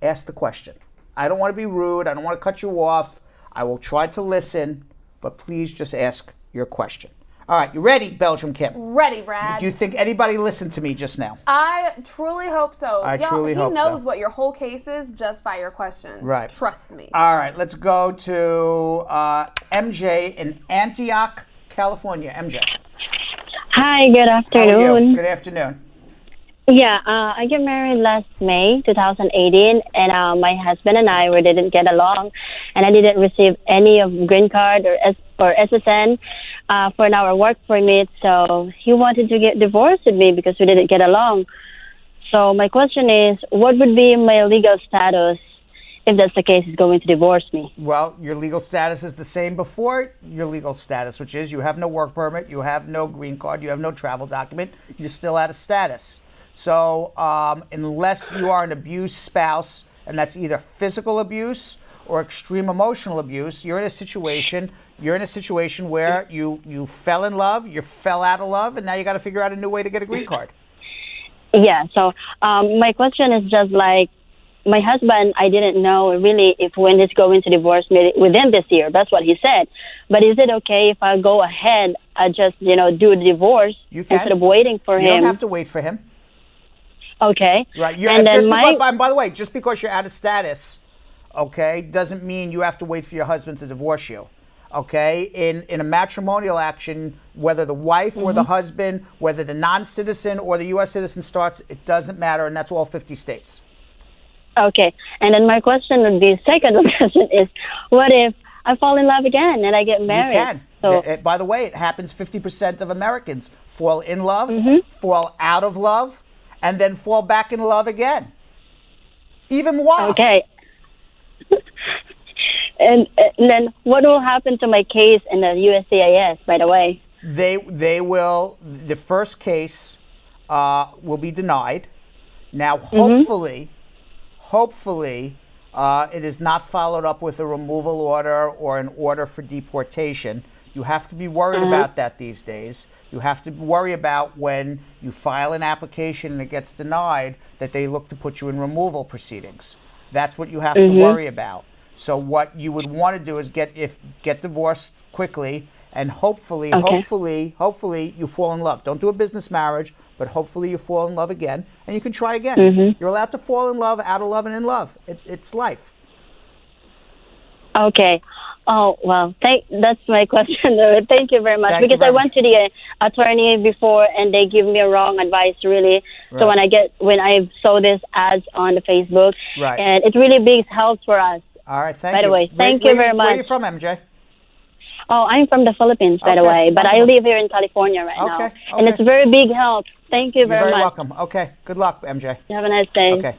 ask the question. I don't want to be rude. I don't want to cut you off. I will try to listen, but please just ask your question. All right, you ready, Belgium Kim? Ready, Brad. Do you think anybody listened to me just now? I truly hope so. I truly hope so. He knows what your whole case is just by your question. Right. Trust me. All right, let's go to MJ in Antioch, California. MJ. Hi, good afternoon. How are you? Good afternoon. Yeah, I got married last May 2018, and my husband and I didn't get along, and I didn't receive any of green card or SSN for our work permit, so he wanted to get divorced with me because we didn't get along. So my question is, what would be my legal status if that's the case? He's going to divorce me. Well, your legal status is the same before your legal status, which is you have no work permit, you have no green card, you have no travel document, you're still out of status. So unless you are an abused spouse, and that's either physical abuse or extreme emotional abuse, you're in a situation where you fell in love, you fell out of love, and now you got to figure out a new way to get a green card. Yeah, so my question is just like, my husband, I didn't know really if when he's going to divorce me within this year. That's what he said. But is it okay if I go ahead, I just, do the divorce instead of waiting for him? You don't have to wait for him. Okay. Right. And then by the way, just because you're out of status, okay, doesn't mean you have to wait for your husband to divorce you. Okay, in a matrimonial action, whether the wife or the husband, whether the non-citizen or the U.S. citizen starts, it doesn't matter, and that's all 50 states. Okay, and then my question would be, second question is, what if I fall in love again and I get married? You can. So, By the way, it happens 50% of Americans fall in love, fall out of love, and then fall back in love again. Even while. Okay. And then what will happen to my case in the USCIS, by the way? They will, the first case will be denied. Now, hopefully, it is not followed up with a removal order or an order for deportation. You have to be worried about that these days. You have to worry about when you file an application and it gets denied that they look to put you in removal proceedings. That's what you have to worry about. So what you would want to do is get divorced quickly, and hopefully you fall in love. Don't do a business marriage, but hopefully you fall in love again, and you can try again. You're allowed to fall in love, out of love, and in love. It's life. Okay. Oh, well, that's my question. Thank you very much. Because I went to the attorney before, and they give me a wrong advice, really. Right. So when I saw this ads on the Facebook, and it really big help for us. All right, thank you. By the way, thank you very much. Where are you from, MJ? Oh, I'm from the Philippines, by the way, but I live here in California right now. And it's a very big help. Thank you very much. You're very welcome. Okay, good luck, MJ. Have a nice day. Okay.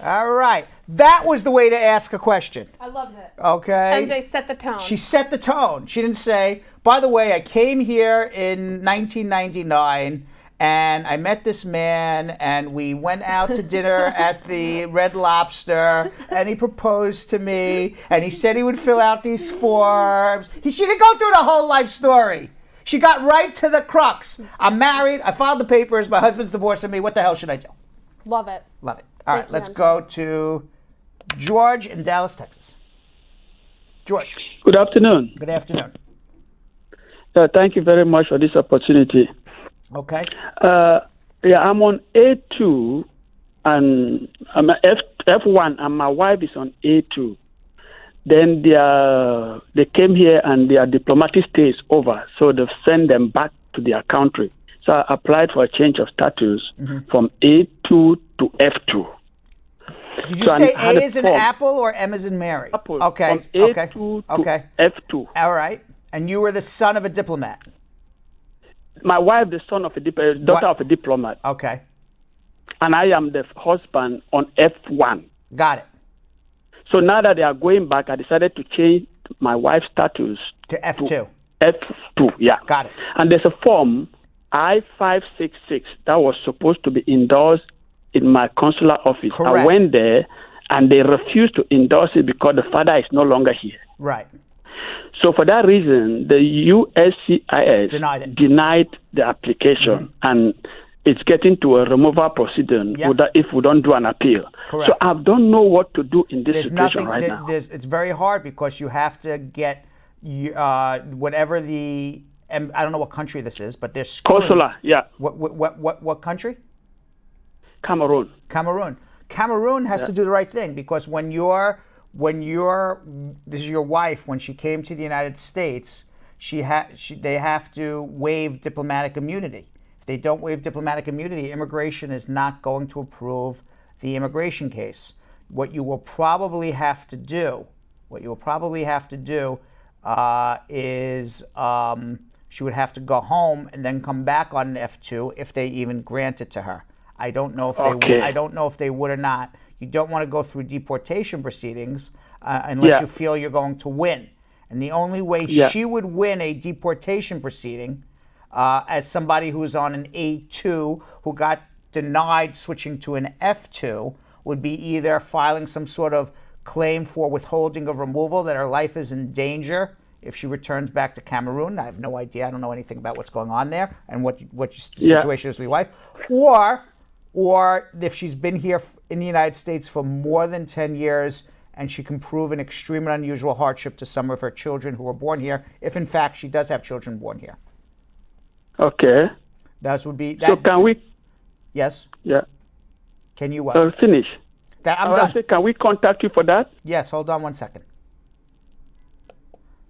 All right. That was the way to ask a question. I loved it. Okay. MJ set the tone. She set the tone. She didn't say, by the way, I came here in 1999 and I met this man and we went out to dinner at the Red Lobster and he proposed to me and he said he would fill out these forms. She didn't go through the whole life story. She got right to the crux. I'm married. I filed the papers. My husband's divorcing me. What the hell should I do? Love it. Love it. All right, let's go to George in Dallas, Texas. George. Good afternoon. Good afternoon. Thank you very much for this opportunity. Okay. I'm on A2 and I'm F1 and my wife is on A2. Then they came here and their diplomatic stay is over, so they've sent them back to their country. So I applied for a change of status from A2 to F2. Did you say A is in Apple or M is in Mary? Apple. Okay. From A2 to F2. All right. And you were the son of a diplomat? My wife, the son of a daughter of a diplomat. Okay. And I am the husband on F1. Got it. So now that they are going back, I decided to change my wife's status to F2. F2, yeah. Got it. And there's a form, I-566, that was supposed to be endorsed in my consular office. Correct. I went there and they refused to endorse it because the father is no longer here. Right. So for that reason, the USCIS denied the application, and it's getting to a removal proceeding if we don't do an appeal. Correct. So I don't know what to do in this situation right now. It's very hard because you have to get whatever the, and I don't know what country this is, but there's consular. Yeah. What country? Cameroon. Cameroon has to do the right thing because this is your wife, when she came to the United States, they have to waive diplomatic immunity. If they don't waive diplomatic immunity, immigration is not going to approve the immigration case. What you will probably have to do is she would have to go home and then come back on an F2 if they even grant it to her. I don't know if they would. I don't know if they would or not. You don't want to go through deportation proceedings unless you feel you're going to win. And the only way she would win a deportation proceeding as somebody who's on an A2 who got denied switching to an F2 would be either filing some sort of claim for withholding of removal, that her life is in danger if she returns back to Cameroon. I have no idea. I don't know anything about what's going on there and what your situation is with your wife. Or if she's been here in the United States for more than 10 years, and she can prove an extreme and unusual hardship to some of her children who were born here, if in fact she does have children born here. Okay. That would be. So can we? Yes. Yeah. Can you what? Finish. I'm done. Can we contact you for that? Yes. Hold on one second.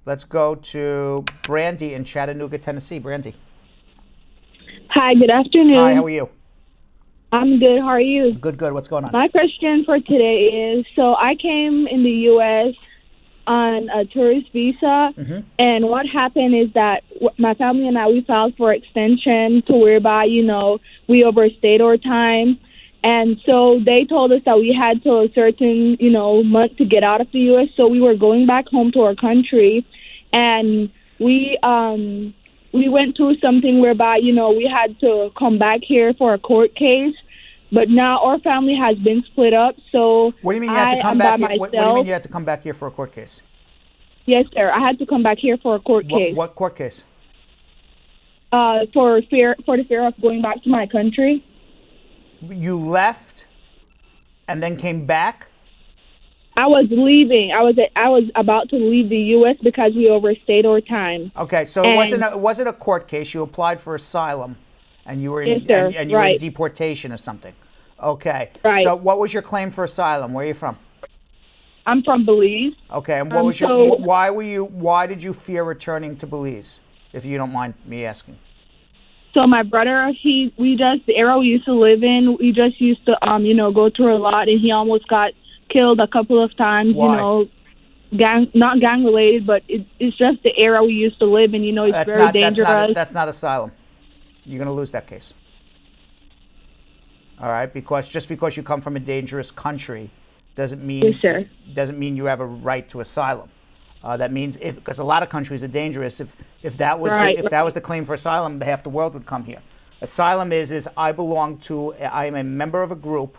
Let's go to Brandy in Chattanooga, Tennessee. Brandy. Hi. Good afternoon. Hi. How are you? I'm good. How are you? Good. What's going on? My question for today is, so I came in the U.S. on a tourist visa, and what happened is that my family and I, we filed for extension to whereby, we overstayed our time. And so they told us that we had till a certain, month to get out of the U.S., so we were going back home to our country, and we went through something whereby, we had to come back here for a court case, but now our family has been split up. So what do you mean you had to come back here? What do you mean you had to come back here for a court case? Yes, sir. I had to come back here for a court case. What court case? For the fear of going back to my country. You left and then came back? I was leaving. I was about to leave the U.S. because we overstayed our time. Okay, so it wasn't a court case. You applied for asylum, and you were in, yes, sir. and you were in deportation or something. Okay. Right. So what was your claim for asylum? Where are you from? I'm from Belize. Okay, and what was why did you fear returning to Belize, if you don't mind me asking? So my brother, the area we used to live in, we just used to, go through a lot, and he almost got killed a couple of times. Why? Not gang related, but it's just the area we used to live in. It's very dangerous. That's not asylum. You're going to lose that case. All right, because just because you come from a dangerous country doesn't mean you have a right to asylum. That means because a lot of countries are dangerous. If that was the claim for asylum, half the world would come here. Asylum is I am a member of a group,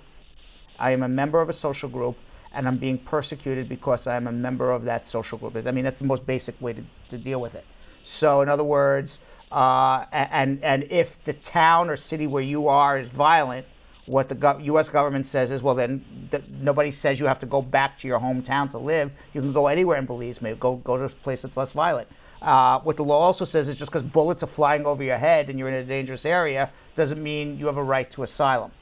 I am a member of a social group, and I'm being persecuted because I am a member of that social group. I mean, that's the most basic way to deal with it. So in other words, and if the town or city where you are is violent, what the U.S. government says is, well, then nobody says you have to go back to your hometown to live. You can go anywhere in Belize. Maybe go to a place that's less violent. What the law also says is just because bullets are flying over your head and you're in a dangerous area doesn't mean you have a right to asylum.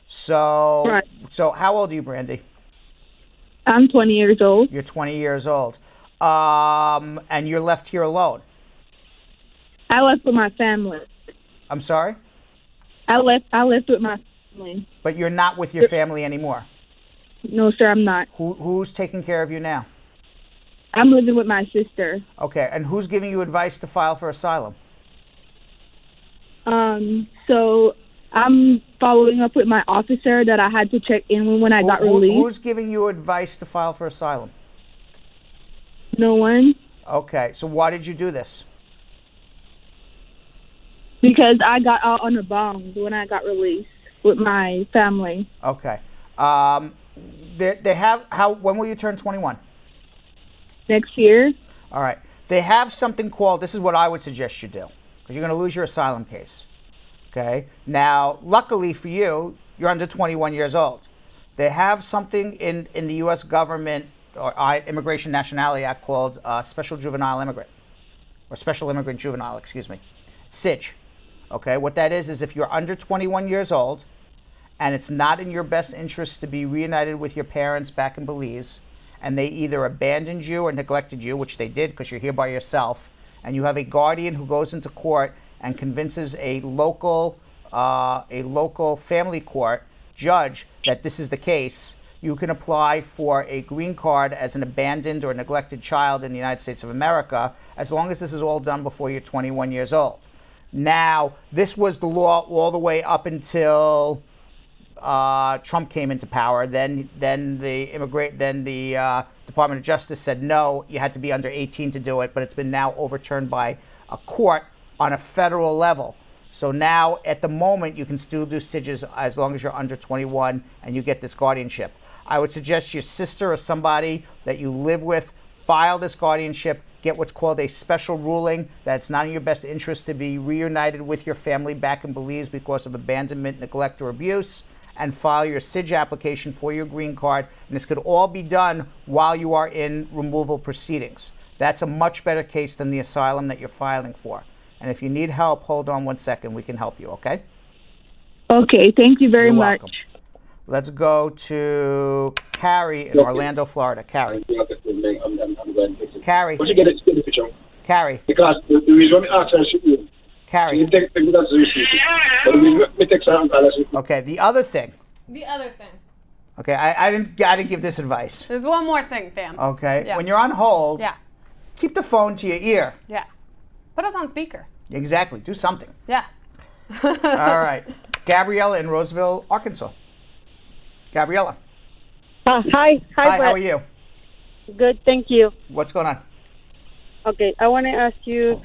So, So how old are you, Brandy? I'm 20 years old. You're 20 years old. And you're left here alone? I left with my family. I'm sorry? I left with my family. But you're not with your family anymore? No, sir, I'm not. Who's taking care of you now? I'm living with my sister. Okay, and who's giving you advice to file for asylum? So I'm following up with my officer that I had to check in when I got released. Who's giving you advice to file for asylum? No one. Okay, so why did you do this? Because I got out on a bond when I got released with my family. Okay. When will you turn 21? Next year. All right. They have something called, this is what I would suggest you do, because you're going to lose your asylum case. Okay. Now, luckily for you, you're under 21 years old. They have something in the U.S. government or Immigration Nationality Act called Special Juvenile Immigrant, or Special Immigrant Juvenile, excuse me. SIJ. Okay, what that is if you're under 21 years old and it's not in your best interest to be reunited with your parents back in Belize, and they either abandoned you or neglected you, which they did because you're here by yourself, and you have a guardian who goes into court and convinces a local family court judge that this is the case, you can apply for a green card as an abandoned or neglected child in the United States of America, as long as this is all done before you're 21 years old. Now, this was the law all the way up until Trump came into power. Then the Department of Justice said no, you had to be under 18 to do it, but it's been now overturned by a court on a federal level. So now, at the moment, you can still do SIJs as long as you're under 21 and you get this guardianship. I would suggest your sister or somebody that you live with file this guardianship, get what's called a special ruling that it's not in your best interest to be reunited with your family back in Belize because of abandonment, neglect, or abuse, and file your SIJ application for your green card. And this could all be done while you are in removal proceedings. That's a much better case than the asylum that you're filing for. And if you need help, hold on 1 second. We can help you, okay? Okay, thank you very You're much. welcome. Let's go to Carrie in Orlando, Florida. Carrie. Carrie. Carrie. Because the reason I asked her, Carrie. Okay, the other thing. The other thing. Okay, I didn't give this advice. There's one more thing, Dan. Okay, Yeah. when you're on hold, Yeah. keep the phone to your ear. Yeah. Put us on speaker. Exactly, do something. Yeah. All right, Gabriella in Roseville, Arkansas. Gabriella. Hi, Hi, Brett. how are you? Good, thank you. What's going on? Okay, I want to ask you.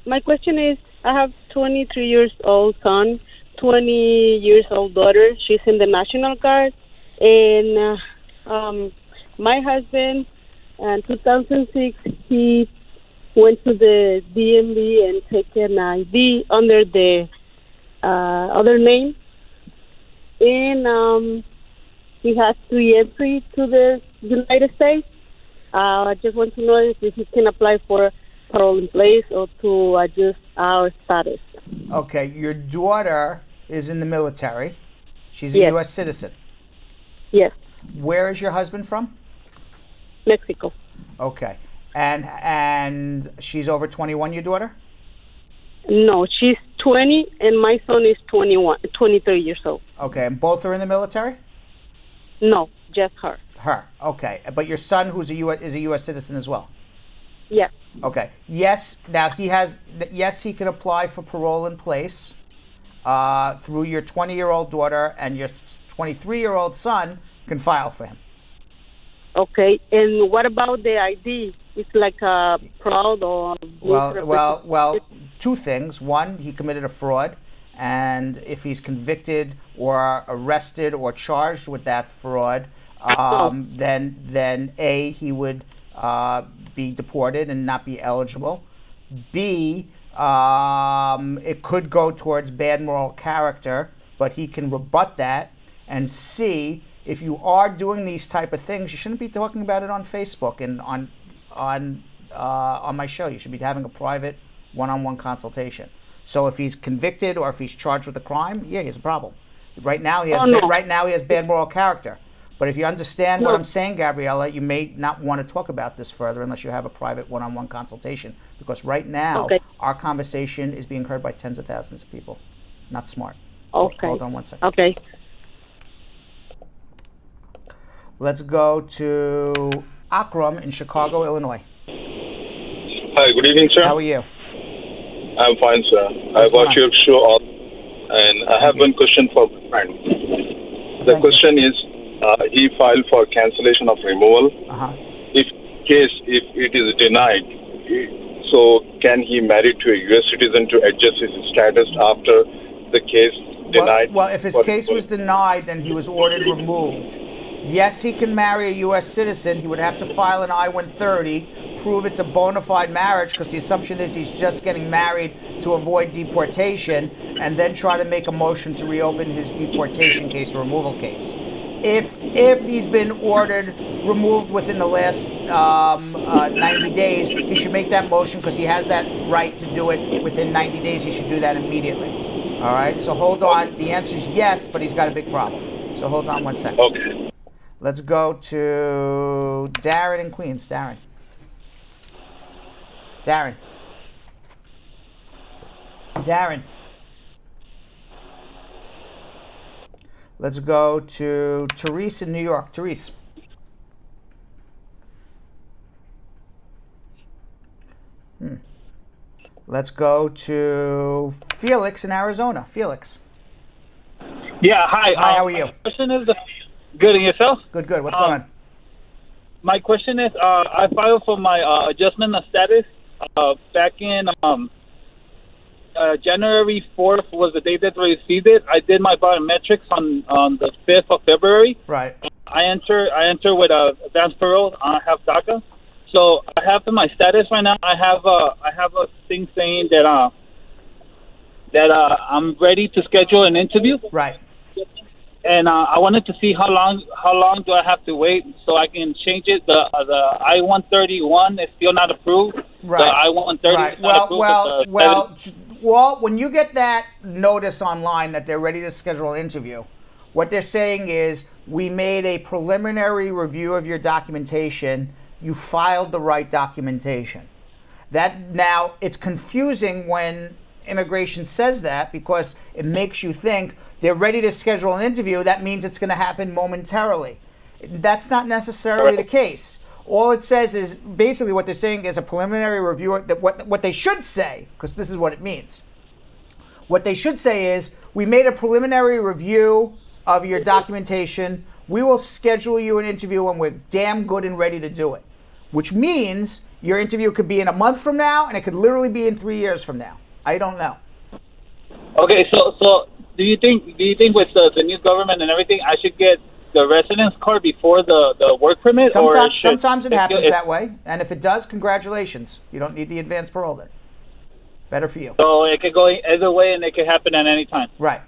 My question is, I have 23 years old son, 20 years old daughter. She's in the National Guard, and my husband, in 2006, he went to the DMV and taken an ID under the other name, and he has re-entry to the United States. I just want to know if he can apply for parole in place or to adjust our status. Okay, your daughter is in the military. She's a Yes. U.S. citizen. Yes, Where is your husband from? Mexico. Okay, and she's over 21, your daughter? No, she's 20 and my son is 23 years old. Okay, and both are in the military? No, just her. Her, okay. But your son, who's is a U.S. citizen as well? Yes. Okay. Yes, now he can apply for parole in place through your 20-year-old daughter, and your 23-year-old son can file for him. Okay, and what about the ID? It's like a fraud or... Well, two things. One, he committed a fraud, and if he's convicted or arrested or charged with that fraud, then A, he would be deported and not be eligible. B, it could go towards bad moral character, but he can rebut that. And C, if you are doing these type of things, you shouldn't be talking about it on Facebook and on my show. You should be having a private one-on-one consultation. So if he's convicted or if he's charged with a crime, yeah, he has a problem. Right now he has bad moral character. But if you understand what I'm saying, Gabriella, you may not want to talk about this further unless you have a private one-on-one consultation. Because right now, our conversation is being heard by tens of thousands of people. Not smart. Okay. Hold on 1 second. Okay. Let's go to Akram in Chicago, Illinois. Hi, good evening, sir. How are you? I'm fine, sir. I watch your show and I have one question for my friend. The question is, he filed for cancellation of removal. If it is denied, so can he marry to a U.S. citizen to adjust his status after the case denied? Well, if his case was denied, then he was ordered removed. Yes, he can marry a U.S. citizen. He would have to file an I-130, prove it's a bona fide marriage, because the assumption is he's just getting married to avoid deportation, and then try to make a motion to reopen his deportation case or removal case. If he's been ordered removed within the last 90 days, he should make that motion because he has that right to do it within 90 days. He should do that immediately. All right, so hold on. The answer is yes, but he's got a big problem. So hold on 1 second. Okay. Let's go to Darren in Queens. Darren. Let's go to Therese in New York. Therese. Let's go to Felix in Arizona. Felix. Yeah, hi. Hi, how are you? My question is, good, and yourself? Good. What's going on? My question is, I filed for my adjustment of status back in January 4th was the date that I received it. I did my biometrics on the 5th of February. Right. I enter with advanced parole. I have DACA. So I have in my status right now. I have a thing saying that I'm ready to schedule an interview. Right. and I wanted to see how long do I have to wait so I can change it. The I-131 is still not approved. Right. The I-130 is not approved. Well, when you get that notice online that they're ready to schedule an interview, what they're saying is, we made a preliminary review of your documentation. You filed the right documentation. Now, it's confusing when immigration says that, because it makes you think they're ready to schedule an interview. That means it's going to happen momentarily. That's not necessarily the case. All it says is, basically what they're saying is a preliminary review. What they should say, because this is what it means. What they should say is, we made a preliminary review of your documentation. We will schedule you an interview when we're damn good and ready to do it. Which means your interview could be in a month from now, and it could literally be in 3 years from now. I don't know. Okay, so do you think with the new government and everything, I should get the residence card before the work permit? Sometimes it happens that way, and if it does, congratulations. You don't need the advance parole then. Better for you. So it could go either way, and it could happen at any time. Right.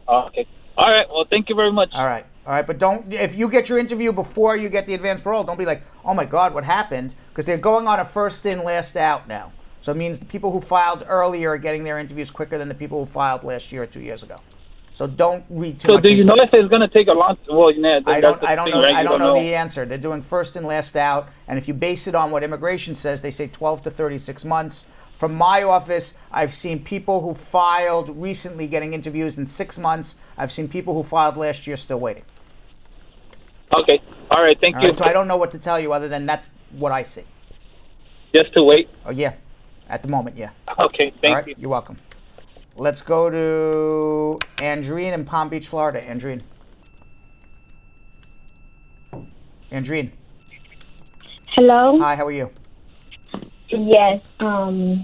Okay. All right. Well, thank you very much. All right. But don't, if you get your interview before you get the advance parole, don't be like, oh my God, what happened? Because they're going on a first in, last out now. So it means the people who filed earlier are getting their interviews quicker than the people who filed last year or 2 years ago. So don't read too much. So do you know if it's going to take a long? Well, I don't know the answer. They're doing first in, last out, and if you base it on what immigration says, they say 12 to 36 months. From my office, I've seen people who filed recently getting interviews in 6 months. I've seen people who filed last year still waiting. Okay. All right. Thank you. Right, so I don't know what to tell you other than that's what I see. Just to wait? Oh, yeah. At the moment, yeah. Okay. Thank you. You're welcome. Let's go to Andreen in Palm Beach, Florida. Andreen. Hello. Hi, how are you? Yes. I'm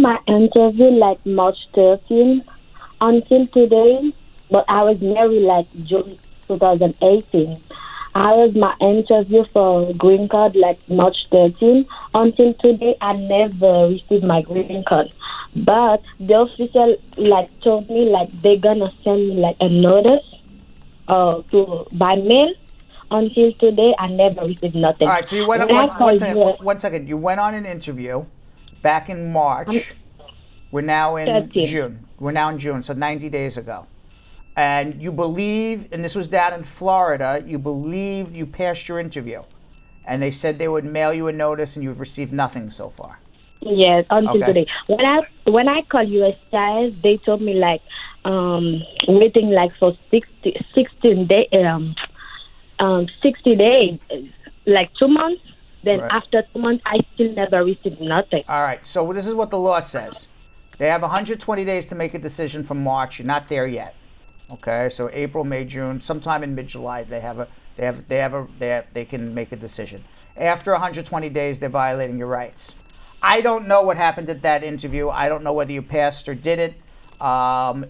my interview like March 13th until today, but I was married like June 2018. I was my interview for green card like March 13th. Until today, I never received my green card. But the official like told me like they're gonna send me like a notice by mail. Until today, I never received nothing. All right, so you went one second. You went on an interview back in March. We're now in June. We're now in June, so 90 days ago. And you believe, and this was down in Florida, you believe you passed your interview. And they said they would mail you a notice, and you've rreceived nothing so far. Yes, until today. When I called USCIS, they told me like waiting like for 16 days. 60 days, like 2 months. Then after 2 months, I still never received nothing. All right. So this is what the law says. They have 120 days to make a decision from March. You're not there yet. Okay. So April, May, June, sometime in mid-July, they can make a decision. After 120 days, they're violating your rights. I don't know what happened at that interview. I don't know whether you passed or didn't.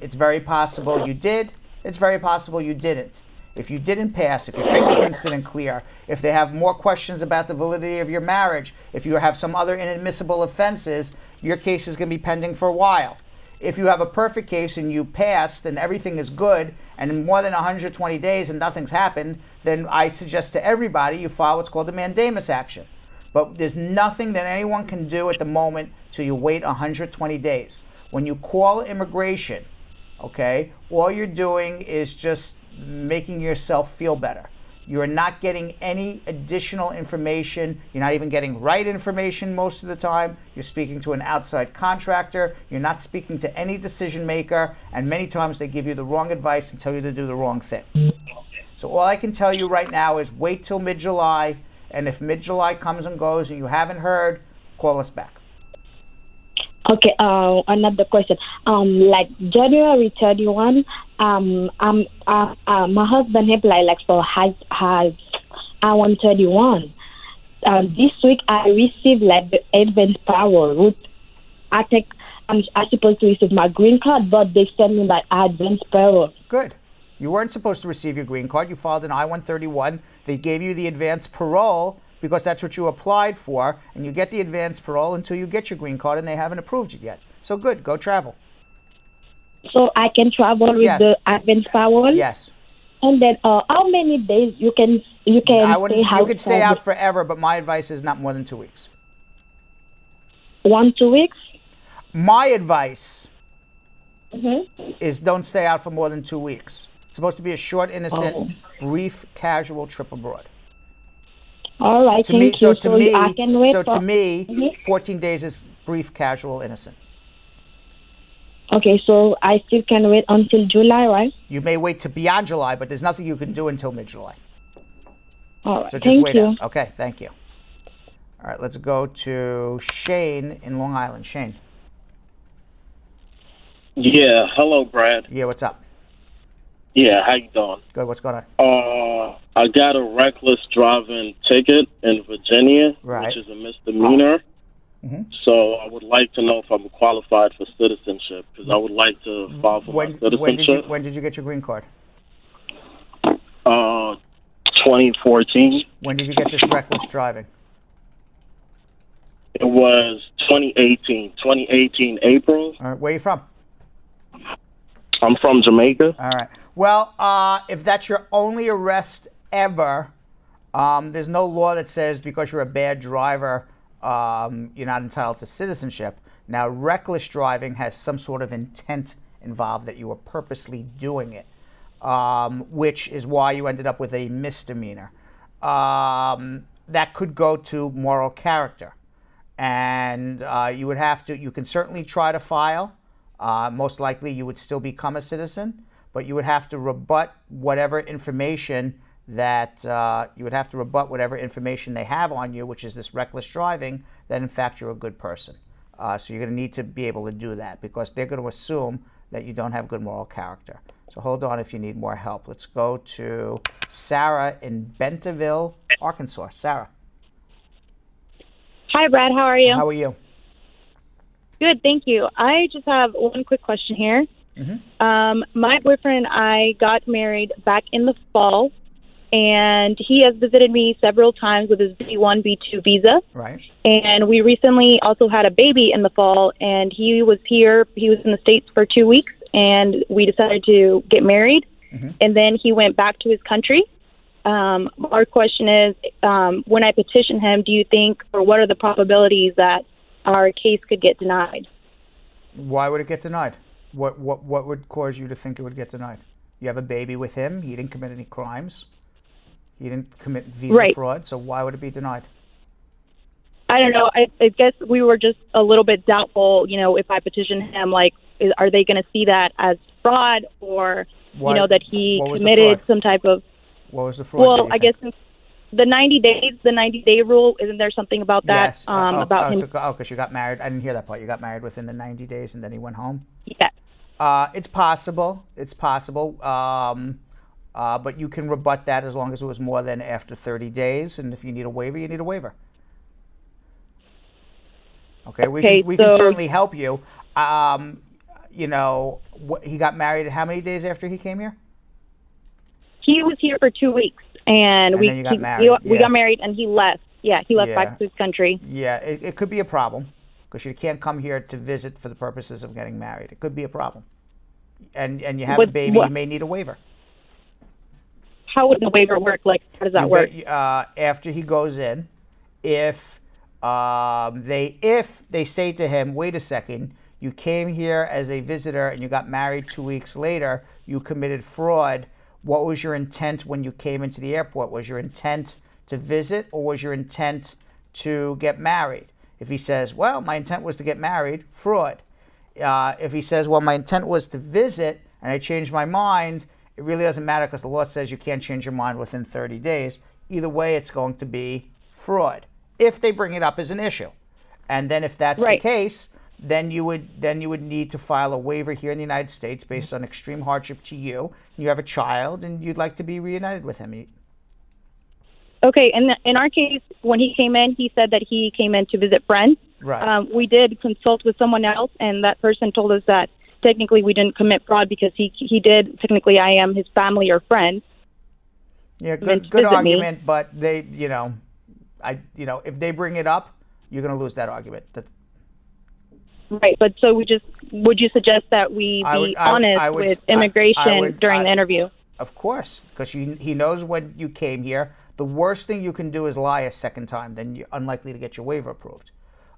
It's very possible you did. It's very possible you didn't. If you didn't pass, if your fingerprints didn't clear, if they have more questions about the validity of your marriage, if you have some other inadmissible offenses, your case is going to be pending for a while. If you have a perfect case and you passed and everything is good, and in more than 120 days and nothing's happened, then I suggest to everybody you file what's called a mandamus action. But there's nothing that anyone can do at the moment till you wait 120 days. When you call immigration, okay, all you're doing is just making yourself feel better. You're not getting any additional information. You're not even getting right information most of the time. You're speaking to an outside contractor. You're not speaking to any decision maker. And many times they give you the wrong advice and tell you to do the wrong thing. So all I can tell you right now is wait till mid-July. And if mid-July comes and goes and you haven't heard, call us back. Okay, another question. Like January 31, my husband applied like for I-131. This week I received like the advance parole. I think I'm supposed to receive my green card, but they sent me like advance parole. Good. You weren't supposed to receive your green card. You filed an I-131. They gave you the advance parole because that's what you applied for, and you get the advance parole until you get your green card, and they haven't approved it yet. So good, go travel. So I can travel with the advance parole. Yes. And then, how many days you can stay out? You could stay out forever, but my advice is not more than 2 weeks. 2 weeks. My advice is don't stay out for more than 2 weeks. It's supposed to be a short, innocent, brief, casual trip abroad. All right, thank you. So I can wait to me, 14 days is brief, casual, innocent. Okay, so I still can wait until July, right? You may wait to beyond July, but there's nothing you can do until mid-July. All right, So just thank wait you. out. Okay, thank you. All right, let's go to Shane in Long Island. Shane. Yeah, hello, Brad. Yeah, what's up? Yeah, how you doing? Good, what's going on? I got a reckless driving ticket in Virginia, which is a misdemeanor. So I would like to know if I'm qualified for citizenship, because I would like to file for my citizenship. When did you get your green card? 2014. When did you get this reckless driving? It was 2018 April. All right, where are you from? I'm from Jamaica. All right. Well, if that's your only arrest ever, there's no law that says because you're a bad driver, you're not entitled to citizenship. Now, reckless driving has some sort of intent involved that you were purposely doing it, which is why you ended up with a misdemeanor. That could go to moral character. And you can certainly try to file. Most likely you would still become a citizen, but you would have to rebut whatever information they have on you, which is this reckless driving, that in fact you're a good person. So you're going to need to be able to do that because they're going to assume that you don't have good moral character. So hold on if you need more help. Let's go to Sarah in Bentonville, Arkansas. Sarah. Hi, Brad. How are you? How are you? Good, thank you. I just have one quick question here. My boyfriend and I got married back in the fall, and he has visited me several times with his B1, B2 visa. Right. And we recently also had a baby in the fall, and he was here. He was in the States for 2 weeks, and we decided to get married. And then he went back to his country. Our question is, when I petition him, do you think, or what are the probabilities that our case could get denied? Why would it get denied? What would cause you to think it would get denied? You have a baby with him. He didn't commit any crimes. He didn't commit visa fraud. So why would it be denied? I don't know. I guess we were just a little bit doubtful, if I petition him, are they going to see that as fraud or, that he committed some type of... What was the fraud? Well, I guess the 90-day rule, isn't there something about that? Yes. About him? Because you got married. I didn't hear that part. You got married within the 90 days and then he went home? Yeah. It's possible. It's possible. But you can rebut that as long as it was more than after 30 days. And if you need a waiver, you need a waiver. Okay, we can certainly help you. He got married how many days after he came here? He was here for 2 weeks, and we got married, and he left. Yeah, he left back to his country. Yeah, it could be a problem because you can't come here to visit for the purposes of getting married. It could be a problem, and you have a baby. You may need a waiver. How would the waiver work? How does that work? After he goes in, if they say to him, "Wait a second, you came here as a visitor and you got married 2 weeks later. You committed fraud. What was your intent when you came into the airport? Was your intent to visit or was your intent to get married?" If he says, "Well, my intent was to get married," fraud. If he says, "Well, my intent was to visit and I changed my mind," it really doesn't matter because the law says you can't change your mind within 30 days. Either way, it's going to be fraud if they bring it up as an issue. And then if that's the case, then you would need to file a waiver here in the United States based on extreme hardship to you. You have a child and you'd like to be reunited with him. Okay, and in our case, when he came in, he said that he came in to visit friends. Right. We did consult with someone else, and that person told us that technically we didn't commit fraud because he did. Technically, I am his family or friend. Yeah, good argument, but they, if they bring it up, you're going to lose that argument. Right, but so would you suggest that we be honest with immigration during the interview? Of course, because he knows when you came here. The worst thing you can do is lie a second time. Then you're unlikely to get your waiver approved.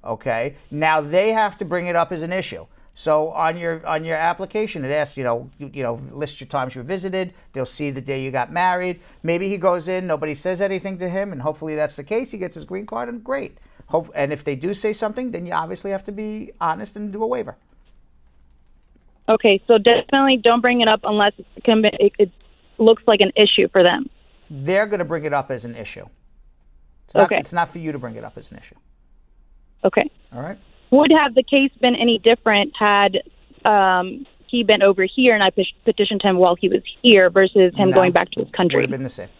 Okay. Now they have to bring it up as an issue. So on your application, it asks list your times you visited. They'll see the day you got married. Maybe he goes in, nobody says anything to him, and hopefully that's the case. He gets his green card, and great. And if they do say something, then you obviously have to be honest and do a waiver. Okay, so definitely don't bring it up unless it looks like an issue for them. They're going to bring it up as an issue. It's not for you to bring it up as an issue. Okay. All right. Would have the case been any different had he been over here and I petitioned him while he was here versus him going back to his country? Would have been the same.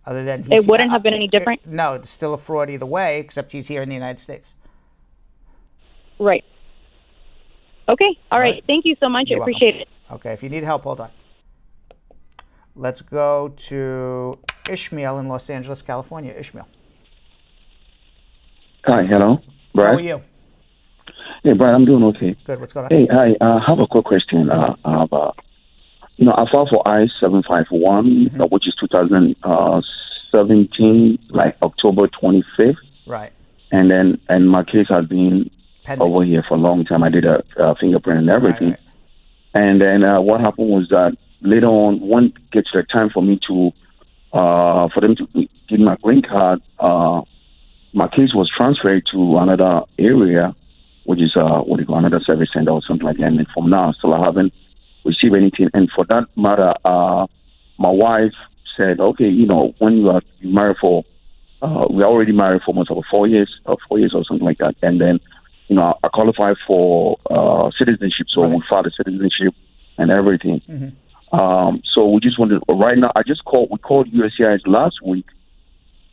Other than it wouldn't have been any different? No, it's still a fraud either way, except he's here in the United States. Right. Okay. All right. Thank you so much. I appreciate it. Okay. If you need help, hold on. Let's go to Ishmael in Los Angeles, California. Ishmael. Hi. Hello. Brad. How are you? Hey, Brad. I'm doing okay. Good. What's going on? Hey, I have a quick question. I filed for I-751, which is 2017, like October 25th. Right. And my case has been pending over here for a long time. I did a fingerprint and everything. Right. And then what happened was that later on, when it gets the time for me to, for them to give my green card, my case was transferred to another area, which is another service center or something like that. And from now, still I haven't received anything. And for that matter, my wife said, okay, when you are married for, we're already married for almost over 4 years or something like that. And then, I qualified for citizenship, so we filed the citizenship and everything. So we just wanted, right now, we called USCIS last week,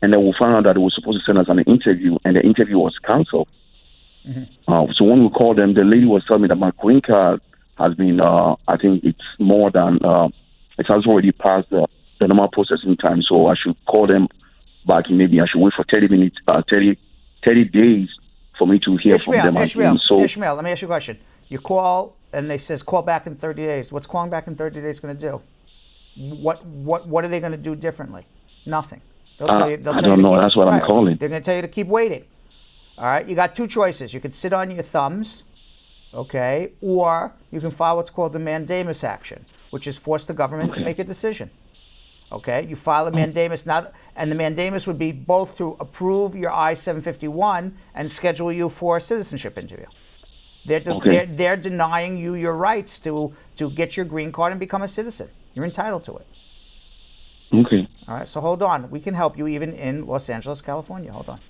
and then we found out that they were supposed to send us an interview, and the interview was canceled. So when we called them, the lady was telling me that my green card has been, I think it's more than, it has already passed the normal processing time, so I should call them back, and maybe I should wait for 30 days for me to hear from them again. Ishmael, let me ask you a question. You call, and they says call back in 30 days. What's calling back in 30 days going to do? What are they going to do differently? Nothing. They'll tell you, I don't know. That's what I'm calling. They're going to tell you to keep waiting. All right. You got two choices. You could sit on your thumbs, okay, or you can file what's called the mandamus action, which is force the government to make a decision. Okay. You file a mandamus, and the mandamus would be both to approve your I-751 and schedule you for a citizenship interview. They're denying you your rights to get your green card and become a citizen. You're entitled to it. Okay. All right. So hold on. We can help you even in Los Angeles, California. Hold on.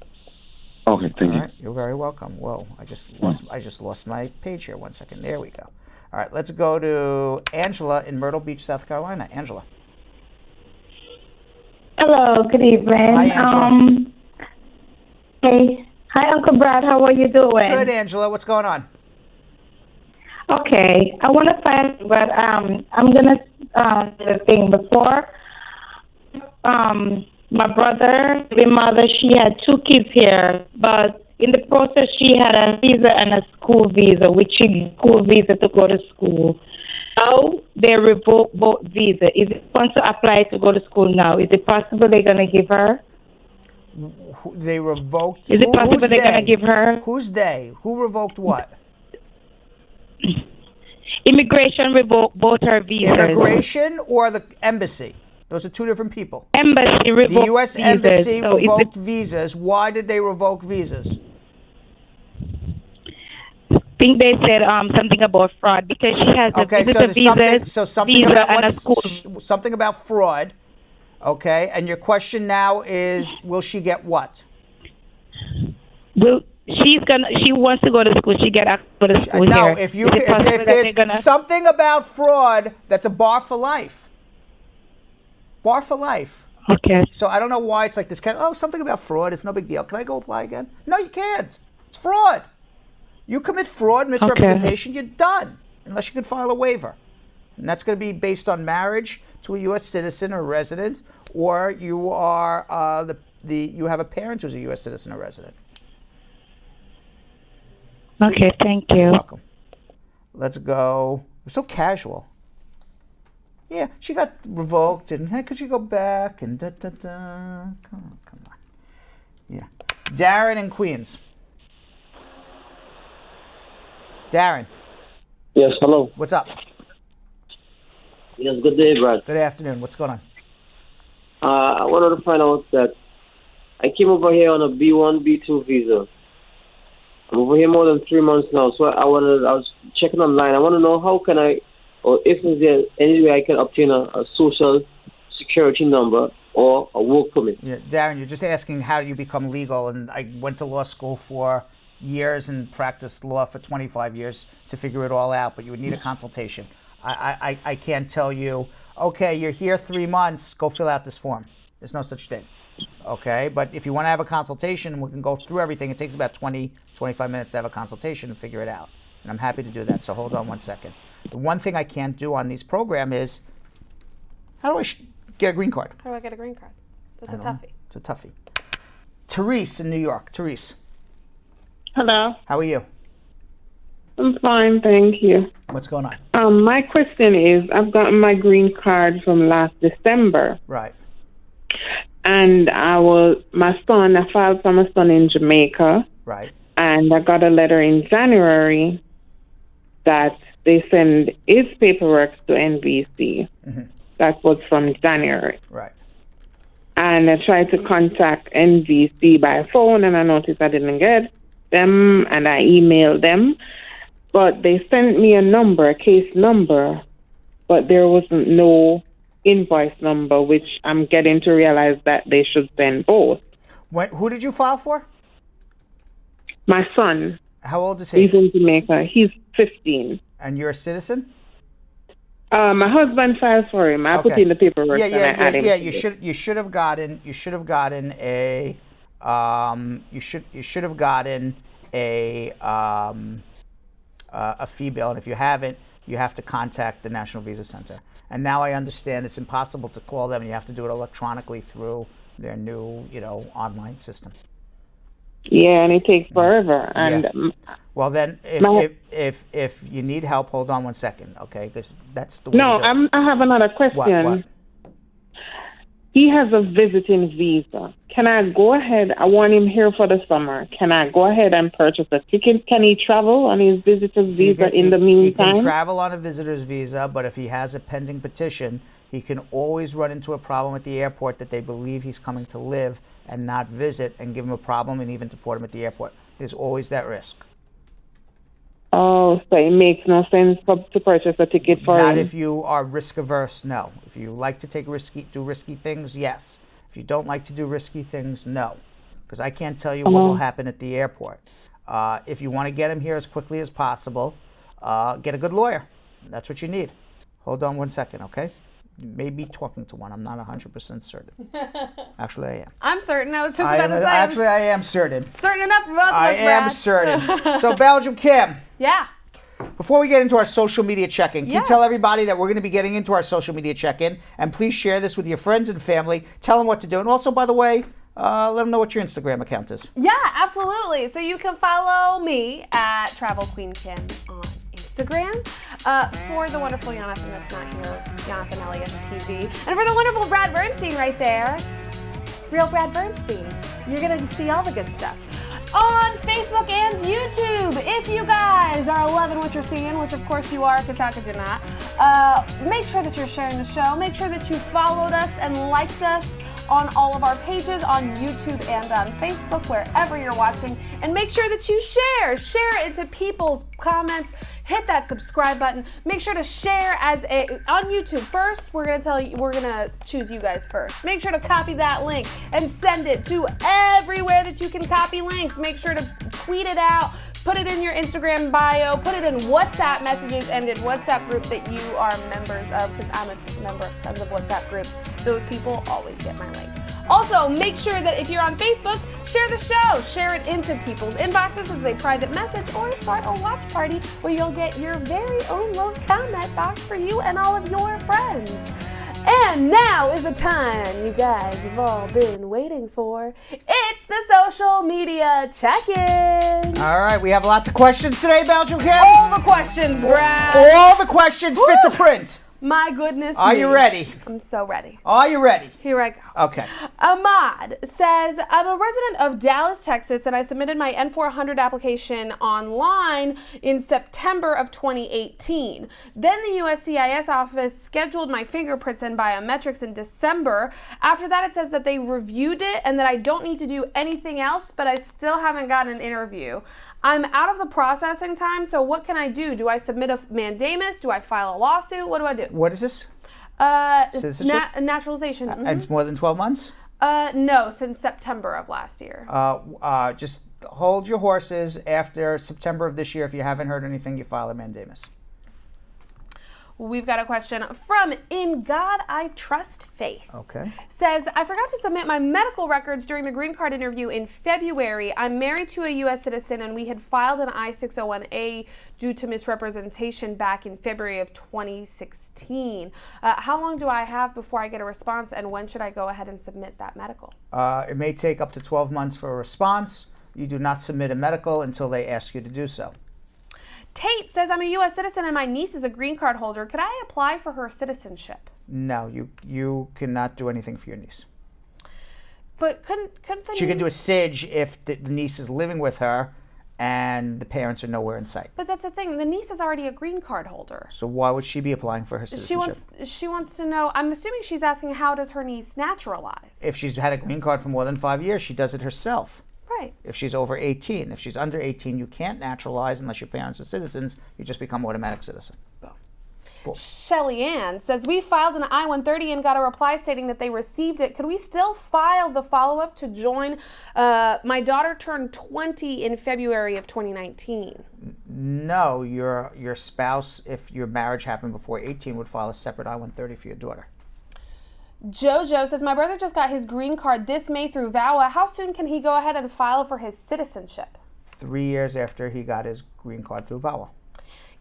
Okay. Thank you. All right. You're very welcome. Whoa. I just lost my page here. 1 second. There we go. All right. Let's go to Angela in Myrtle Beach, South Carolina. Angela. Hello. Good evening. Hi, Angela. Hey. Hi, Uncle Brad. How are you doing? Good, Angela. What's going on? Okay, I want to find, but I'm gonna the thing before. My mother, she had 2 kids here, but in the process, she had a visa and a school visa, which she school visa to go to school. Now they revoke both visa. Is it going to apply to go to school now? Is it possible they're gonna give her? They revoked. Is it possible they're gonna give her? Who's they? Who revoked what? Immigration revoked both her visas. Immigration or the embassy? Those are two different people. Embassy revoked the U.S. visas. Embassy revoked visas. Why did they revoke visas? I think they said something about fraud because she has a something about fraud. Okay, and your question now is, will she get what? She wants to go to school. She get access to school no, here. if there's something about fraud, that's a bar for life. Bar for life. Okay. So I don't know why it's like this kind of, something about fraud. It's no big deal. Can I go apply again? No, you can't. It's fraud. You commit fraud, misrepresentation, you're done. Unless you can file a waiver. And that's going to be based on marriage to a U.S. citizen or resident, or you are you have a parent who's a U.S. citizen or resident. Okay, thank you. You're welcome. Let's go. We're so casual. Yeah, she got revoked, and hey, could you go back? And da-da-da. Come on. Yeah. Darren in Queens. Darren. Yes, hello. What's up? Yes, good day, Brad. Good afternoon. What's going on? I wanted to find out that I came over here on a B1, B2 visa. I'm over here more than 3 months now, so I was checking online. I want to know how can I, or if there any way I can obtain a social security number or a work permit. Yeah, Darren, you're just asking how do you become legal, and I went to law school for years and practiced law for 25 years to figure it all out, but you would need a consultation. I can't tell you, okay, you're here 3 months, go fill out this form. There's no such thing. Okay, but if you want to have a consultation, we can go through everything. It takes about 20, 25 minutes to have a consultation and figure it out. And I'm happy to do that, so hold on 1 second. The one thing I can't do on these program is, how do I get a green card? How do I get a green card? That's a toughie. It's a toughie. Therese in New York. Therese. Hello. How are you? I'm fine, thank you. What's going on? My question is, I've gotten my green card from last December. Right. And I filed for my son in Jamaica. Right. And I got a letter in January that they send his paperwork to NBC. Mm-hmm. That was from January. Right. And I tried to contact NBC by phone, and I noticed I didn't get them, and I emailed them. But they sent me a case number, but there wasn't no invoice number, which I'm getting to realize that they should send both. Who did you file for? My son. How old is he? He's in Jamaica. He's 15. And you're a citizen? My husband filed for him. I put in the paperwork. Yeah. You should have gotten a fee bill, and if you haven't, you have to contact the National Visa Center. And now I understand it's impossible to call them, and you have to do it electronically through their new, online system. Yeah, and it takes forever. And well, then, if you need help, hold on 1 second, okay? Because that's the way to do it. I have another question. What? He has a visiting visa. Can I go ahead? I want him here for the summer. Can I go ahead and purchase a ticket? Can he travel on his visitor's visa in the meantime? He can travel on a visitor's visa, but if he has a pending petition, he can always run into a problem at the airport that they believe he's coming to live and not visit, and give him a problem and even deport him at the airport. There's always that risk. Oh, so it makes no sense to purchase a ticket for him? Not if you are risk averse, no. If you like to do risky things, yes. If you don't like to do risky things, no. Because I can't tell you what will happen at the airport. If you want to get him here as quickly as possible, get a good lawyer. That's what you need. Hold on 1 second, okay? You may be talking to one. I'm not 100% certain. Actually, I am. I'm certain. I was just about to say. Actually, I am certain. Certain enough for both of us, I am certain. So, Belgium Kim. Yeah. Before we get into our social media check-in, can you tell everybody that we're going to be getting into our social media check-in? And please share this with your friends and family. Tell them what to do. And also, by the way, let them know what your Instagram account is. Yeah, absolutely. So you can follow me at Travel Queen Kim on Instagram. For the wonderful Jonathan that's not here, Jonathan Elias TV. And for the wonderful Brad Bernstein right there, Real Brad Bernstein. You're going to see all the good stuff. On Facebook and YouTube, if you guys are loving what you're seeing, which of course you are, because how could you not, make sure that you're sharing the show. Make sure that you followed us and liked us on all of our pages on YouTube and on Facebook, wherever you're watching. And make sure that you share it to people's comments. Hit that subscribe button. Make sure to share on YouTube first. We're gonna choose you guys first. Make sure to copy that link and send it to everywhere that you can copy links. Make sure to tweet it out. Put it in your Instagram bio, put it in WhatsApp messages and in WhatsApp group that you are members of, because I'm a member of tons of WhatsApp groups. Those people always get my link. Also, make sure that if you're on Facebook, share the show. Share it into people's inboxes as a private message, or start a watch party where you'll get your very own little comment box for you and all of your friends. And now is the time you guys have all been waiting for. It's the social media check-in. All right, we have lots of questions today, Belgium Kim. All the questions, Brad. All the questions fit to print. My goodness. Are you ready? I'm so ready. Are you ready? Here I go. Okay. Ahmad says, I'm a resident of Dallas, Texas, and I submitted my N400 application online in September of 2018. Then the USCIS office scheduled my fingerprints and biometrics in December. After that, it says that they reviewed it and that I don't need to do anything else, but I still haven't gotten an interview. I'm out of the processing time, so what can I do? Do I submit a mandamus? Do I file a lawsuit? What do I do? What is this? Citizenship? Naturalization. And it's more than 12 months? No, since September of last year. Just hold your horses. After September of this year, if you haven't heard anything, you file a mandamus. We've got a question from In God I Trust Faith. Okay. Says, I forgot to submit my medical records during the green card interview in February. I'm married to a U.S. citizen and we had filed an I-601A due to misrepresentation back in February of 2016. How long do I have before I get a response, and when should I go ahead and submit that medical? It may take up to 12 months for a response. You do not submit a medical until they ask you to do so. Tate says, I'm a U.S. citizen and my niece is a green card holder. Could I apply for her citizenship? No, you cannot do anything for your niece. But couldn't the She can do a SIJ if the niece is living with her and the parents are nowhere in sight. But that's the thing. The niece is already a green card holder. So why would she be applying for her citizenship? She wants to know. I'm assuming she's asking, how does her niece naturalize? If she's had a green card for more than 5 years, she does it herself. Right. If she's over 18. If she's under 18, you can't naturalize unless your parents are citizens. You just become automatic citizen. Cool. Shelly Ann says, we filed an I-130 and got a reply stating that they received it. Could we still file the follow-up to join? My daughter turned 20 in February of 2019. No, your spouse, if your marriage happened before 18, would file a separate I-130 for your daughter. Jojo says, my brother just got his green card this May through VAWA. How soon can he go ahead and file for his citizenship? 3 years after he got his green card through VAWA.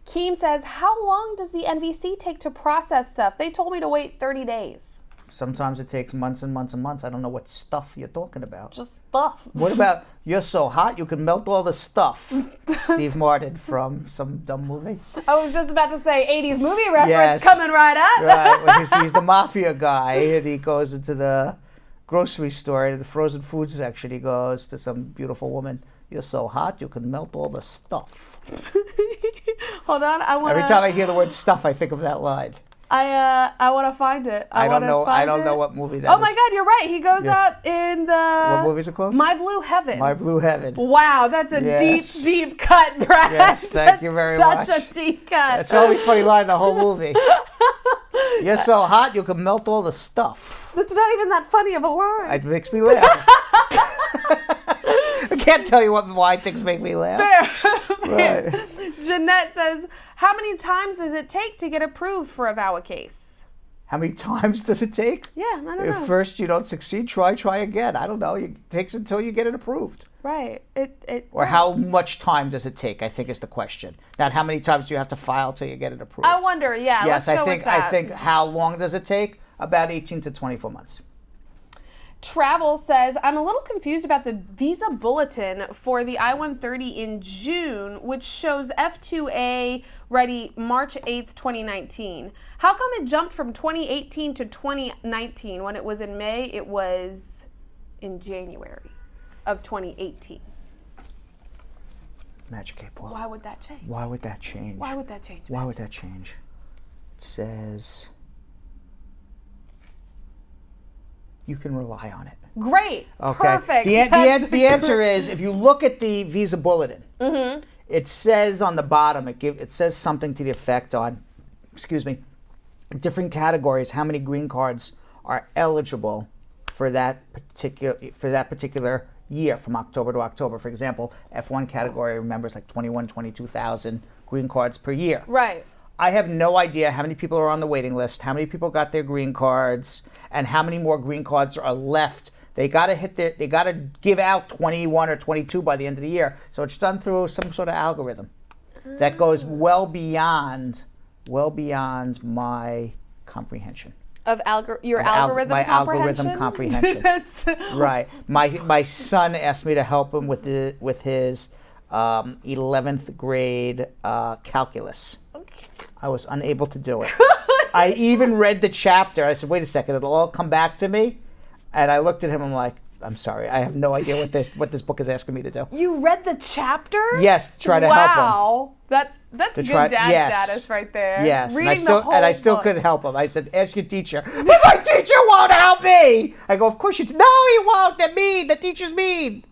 Keem says, how long does the NVC take to process stuff? They told me to wait 30 days. Sometimes it takes months and months and months. I don't know what stuff you're talking about. Just stuff. What about, you're so hot you can melt all the stuff? Steve Martin from some dumb movie. I was just about to say 80s movie reference. Yes. Coming right up. Right, well, he's the mafia guy, and he goes into the grocery store, in the frozen food section. He goes to some beautiful woman. You're so hot you can melt all the stuff. Hold on, Every time I hear the word stuff, I think of that line. I want to find it. I don't know what movie that is. Oh my God, you're right. He goes out in the... What movie is it called? My Blue Heaven. My Blue Heaven. Wow, that's a deep cut, Brad. Yes, thank you very much. Such a deep cut. That's the only funny line in the whole movie. You're so hot you can melt all the stuff. That's not even that funny of a line. It makes me laugh. I can't tell you why things make me laugh. Fair. Right. Jeanette says, how many times does it take to get approved for a VAWA case? How many times does it take? Yeah, I don't know. If first you don't succeed, try again. I don't know. It takes until you get it approved. Right. Or how much time does it take, I think is the question. Not how many times do you have to file till you get it approved. I wonder, yeah. Yes, let's go with that. I think how long does it take? About 18 to 24 months. Travel says, I'm a little confused about the visa bulletin for the I-130 in June, which shows F2A ready March 8th, 2019. How come it jumped from 2018 to 2019? When it was in May, it was in January of 2018. Magic 8 Ball. Why would that change? Why would that change? Why would that change? Why would that change? It says... you can rely on it. Great. Okay. Perfect. The answer is, if you look at the visa bulletin, it says on the bottom, it says something to the effect on, different categories, how many green cards are eligible for that particular year, from October to October. For example, F1 category, remember, is like 22,000 green cards per year. Right. I have no idea how many people are on the waiting list, how many people got their green cards, and how many more green cards are left. They got to give out 21 or 22 by the end of the year. So it's done through some sort of algorithm that goes well beyond my comprehension. Of your Of algorithm my comprehension? algorithm comprehension. That's Right. My son asked me to help him with his 11th grade calculus. Okay. I was unable to do it. I even read the chapter. I said, wait a second, it'll all come back to me. And I looked at him, I'm like, I'm sorry, I have no idea what this book is asking me to do. You read the chapter? Yes, to try to help him. Wow. That's good dad status right there. Yes, Reading and I still couldn't help him. I said, ask your teacher. But my teacher won't help me. I go, of course you do. No, he won't. They're mean. The teacher's mean.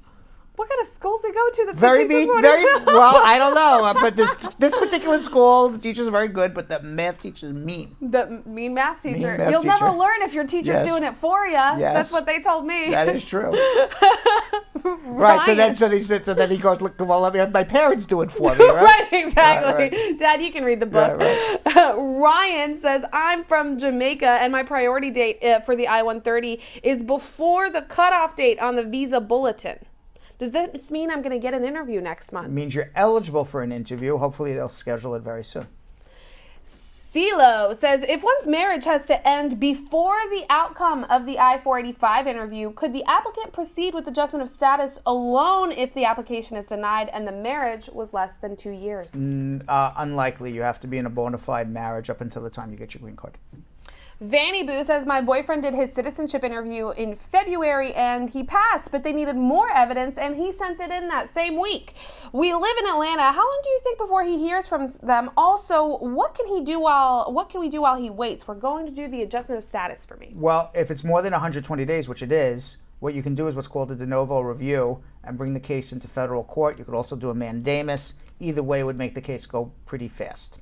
What kind of schools he go to? The Very teachers mean. won't Very help? well. I don't know, but this particular school, the teacher's very good, but the math teacher's mean. The mean math teacher. Mean math You'll teacher. never learn if your teacher's Yes. doing it for you. Yes. That's what they told me. That is true. Right. So then he goes, look. Well, let me have my parents do it for me. Right. Right, exactly. Right. Dad, you can read the book. Yeah, Ryan says, I'm from Jamaica and my priority date for the I-130 is before the cutoff date on the visa bulletin. Does this mean I'm going to get an interview next month? It means you're eligible for an interview. Hopefully they'll schedule it very soon. CeeLo says, if one's marriage has to end before the outcome of the I-485 interview, could the applicant proceed with adjustment of status alone if the application is denied and the marriage was less than 2 years? Unlikely. You have to be in a bona fide marriage up until the time you get your green card. Vanny Boo says, my boyfriend did his citizenship interview in February and he passed, but they needed more evidence and he sent it in that same week. We live in Atlanta. How long do you think before he hears from them? Also, what can we do while he waits? We're going to do the adjustment of status for me. Well, if it's more than 120 days, which it is, what you can do is what's called a de novo review and bring the case into federal court. You could also do a mandamus. Either way would make the case go pretty fast.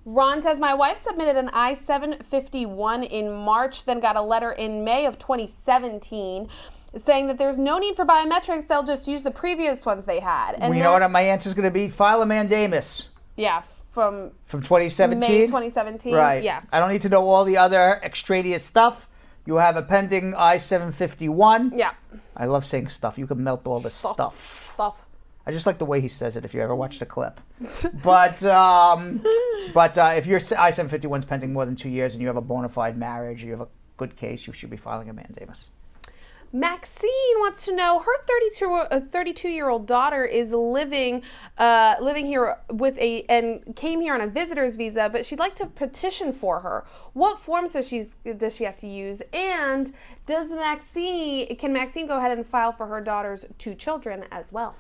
Ron says, my wife submitted an I-751 in March, then got a letter in May of 2017 saying that there's no need for biometrics. They'll just use the previous ones they had. And you know what my answer is going to be? File a mandamus. Yeah, from 2017? May 2017. Right. Yeah. I don't need to know all the other extraneous stuff. You have a pending I-751. Yeah. I love saying stuff. You can melt all the stuff. I just like the way he says it if you ever watched the clip. But if your I-751 is pending more than 2 years and you have a bona fide marriage, you have a good case, you should be filing a mandamus. Maxine wants to know, her 32-year-old daughter is living here and came here on a visitor's visa, but she'd like to petition for her. What forms does she have to use? And can Maxine go ahead and file for her daughter's 2 children as well?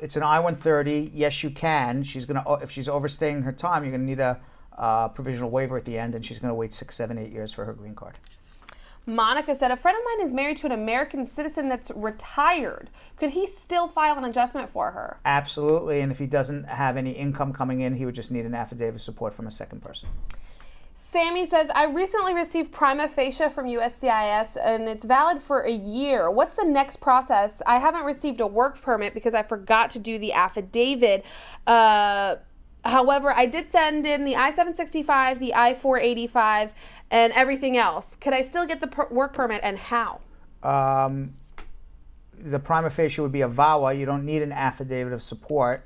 It's an I-130. Yes, you can. If she's overstaying her time, you're gonna need a provisional waiver at the end, and she's gonna wait 6, 7, 8 years for her green card. Monica said, a friend of mine is married to an American citizen that's retired. Could he still file an adjustment for her? Absolutely, and if he doesn't have any income coming in, he would just need an affidavit of support from a second person. Sammy says, I recently received prima facie from USCIS and it's valid for a year. What's the next process? I haven't received a work permit because I forgot to do the affidavit. However, I did send in the I-765, the I-485, and everything else. Could I still get the work permit and how? The prima facie would be a VAWA. You don't need an affidavit of support.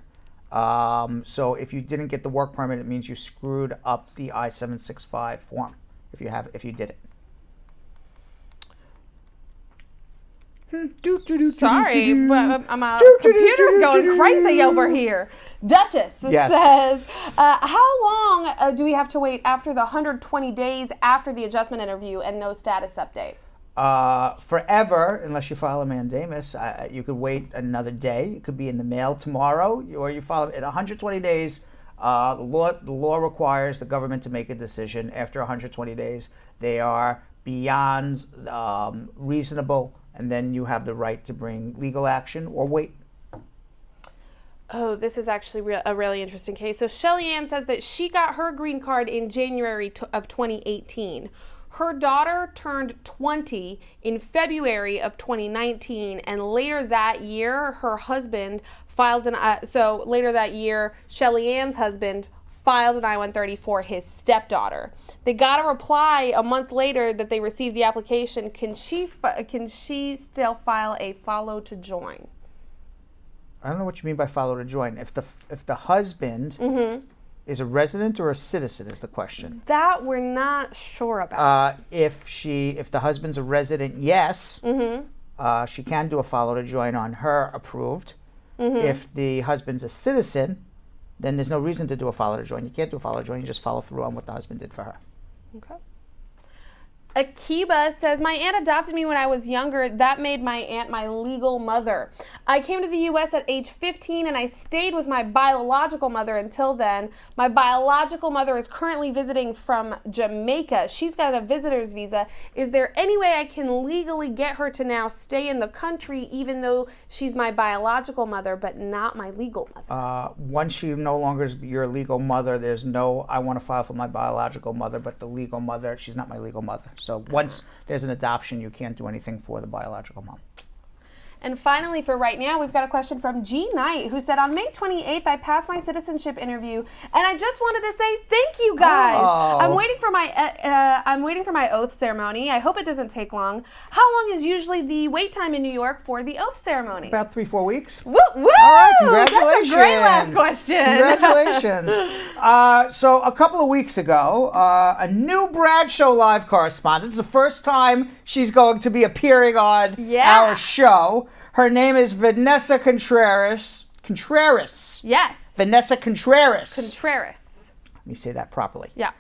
So if you didn't get the work permit, it means you screwed up the I-765 form if you did it. Sorry, but my computer's going crazy over here. Duchess says, how long do we have to wait after the 120 days after the adjustment interview and no status update? Forever, unless you file a mandamus. You could wait another day. It could be in the mail tomorrow, or you file it at 120 days. The law requires the government to make a decision after 120 days. They are beyond reasonable, and then you have the right to bring legal action or wait. Oh, this is actually a really interesting case. So Shelly Ann says that she got her green card in January of 2018. Her daughter turned 20 in February of 2019, and later that year, her husband filed later that year, Shelly Ann's husband filed an I-130 for his stepdaughter. They got a reply a month later that they received the application. Can she still file a follow to join? I don't know what you mean by follow to join. If the husband is a resident or a citizen is the question. That we're not sure about. If the husband's a resident, yes, she can do a follow to join on her approved. If the husband's a citizen, then there's no reason to do a follow to join. You can't do a follow to join. You just follow through on what the husband did for her. Okay. Akiba says, my aunt adopted me when I was younger. That made my aunt my legal mother. I came to the U.S. at age 15 and I stayed with my biological mother until then. My biological mother is currently visiting from Jamaica. She's got a visitor's visa. Is there any way I can legally get her to now stay in the country even though she's my biological mother but not my legal mother? Once she no longer is your legal mother, there's no, I want to file for my biological mother, but the legal mother, she's not my legal mother. So once there's an adoption, you can't do anything for the biological mom. And finally, for right now, we've got a question from G. Knight, who said, on May 28th, I passed my citizenship interview, and I just wanted to say thank you guys. Oh. I'm waiting for my oath ceremony. I hope it doesn't take long. How long is usually the wait time in New York for the oath ceremony? About 3-4 weeks. Woo! Woo! All right, congratulations. That's a great last question. Congratulations. So a couple of weeks ago, a new Brad Show live correspondent. It's the first time she's going to be appearing on our show. Her name is Vanessa Contreras. Yes. Vanessa Contreras. Let me say that properly. Yeah.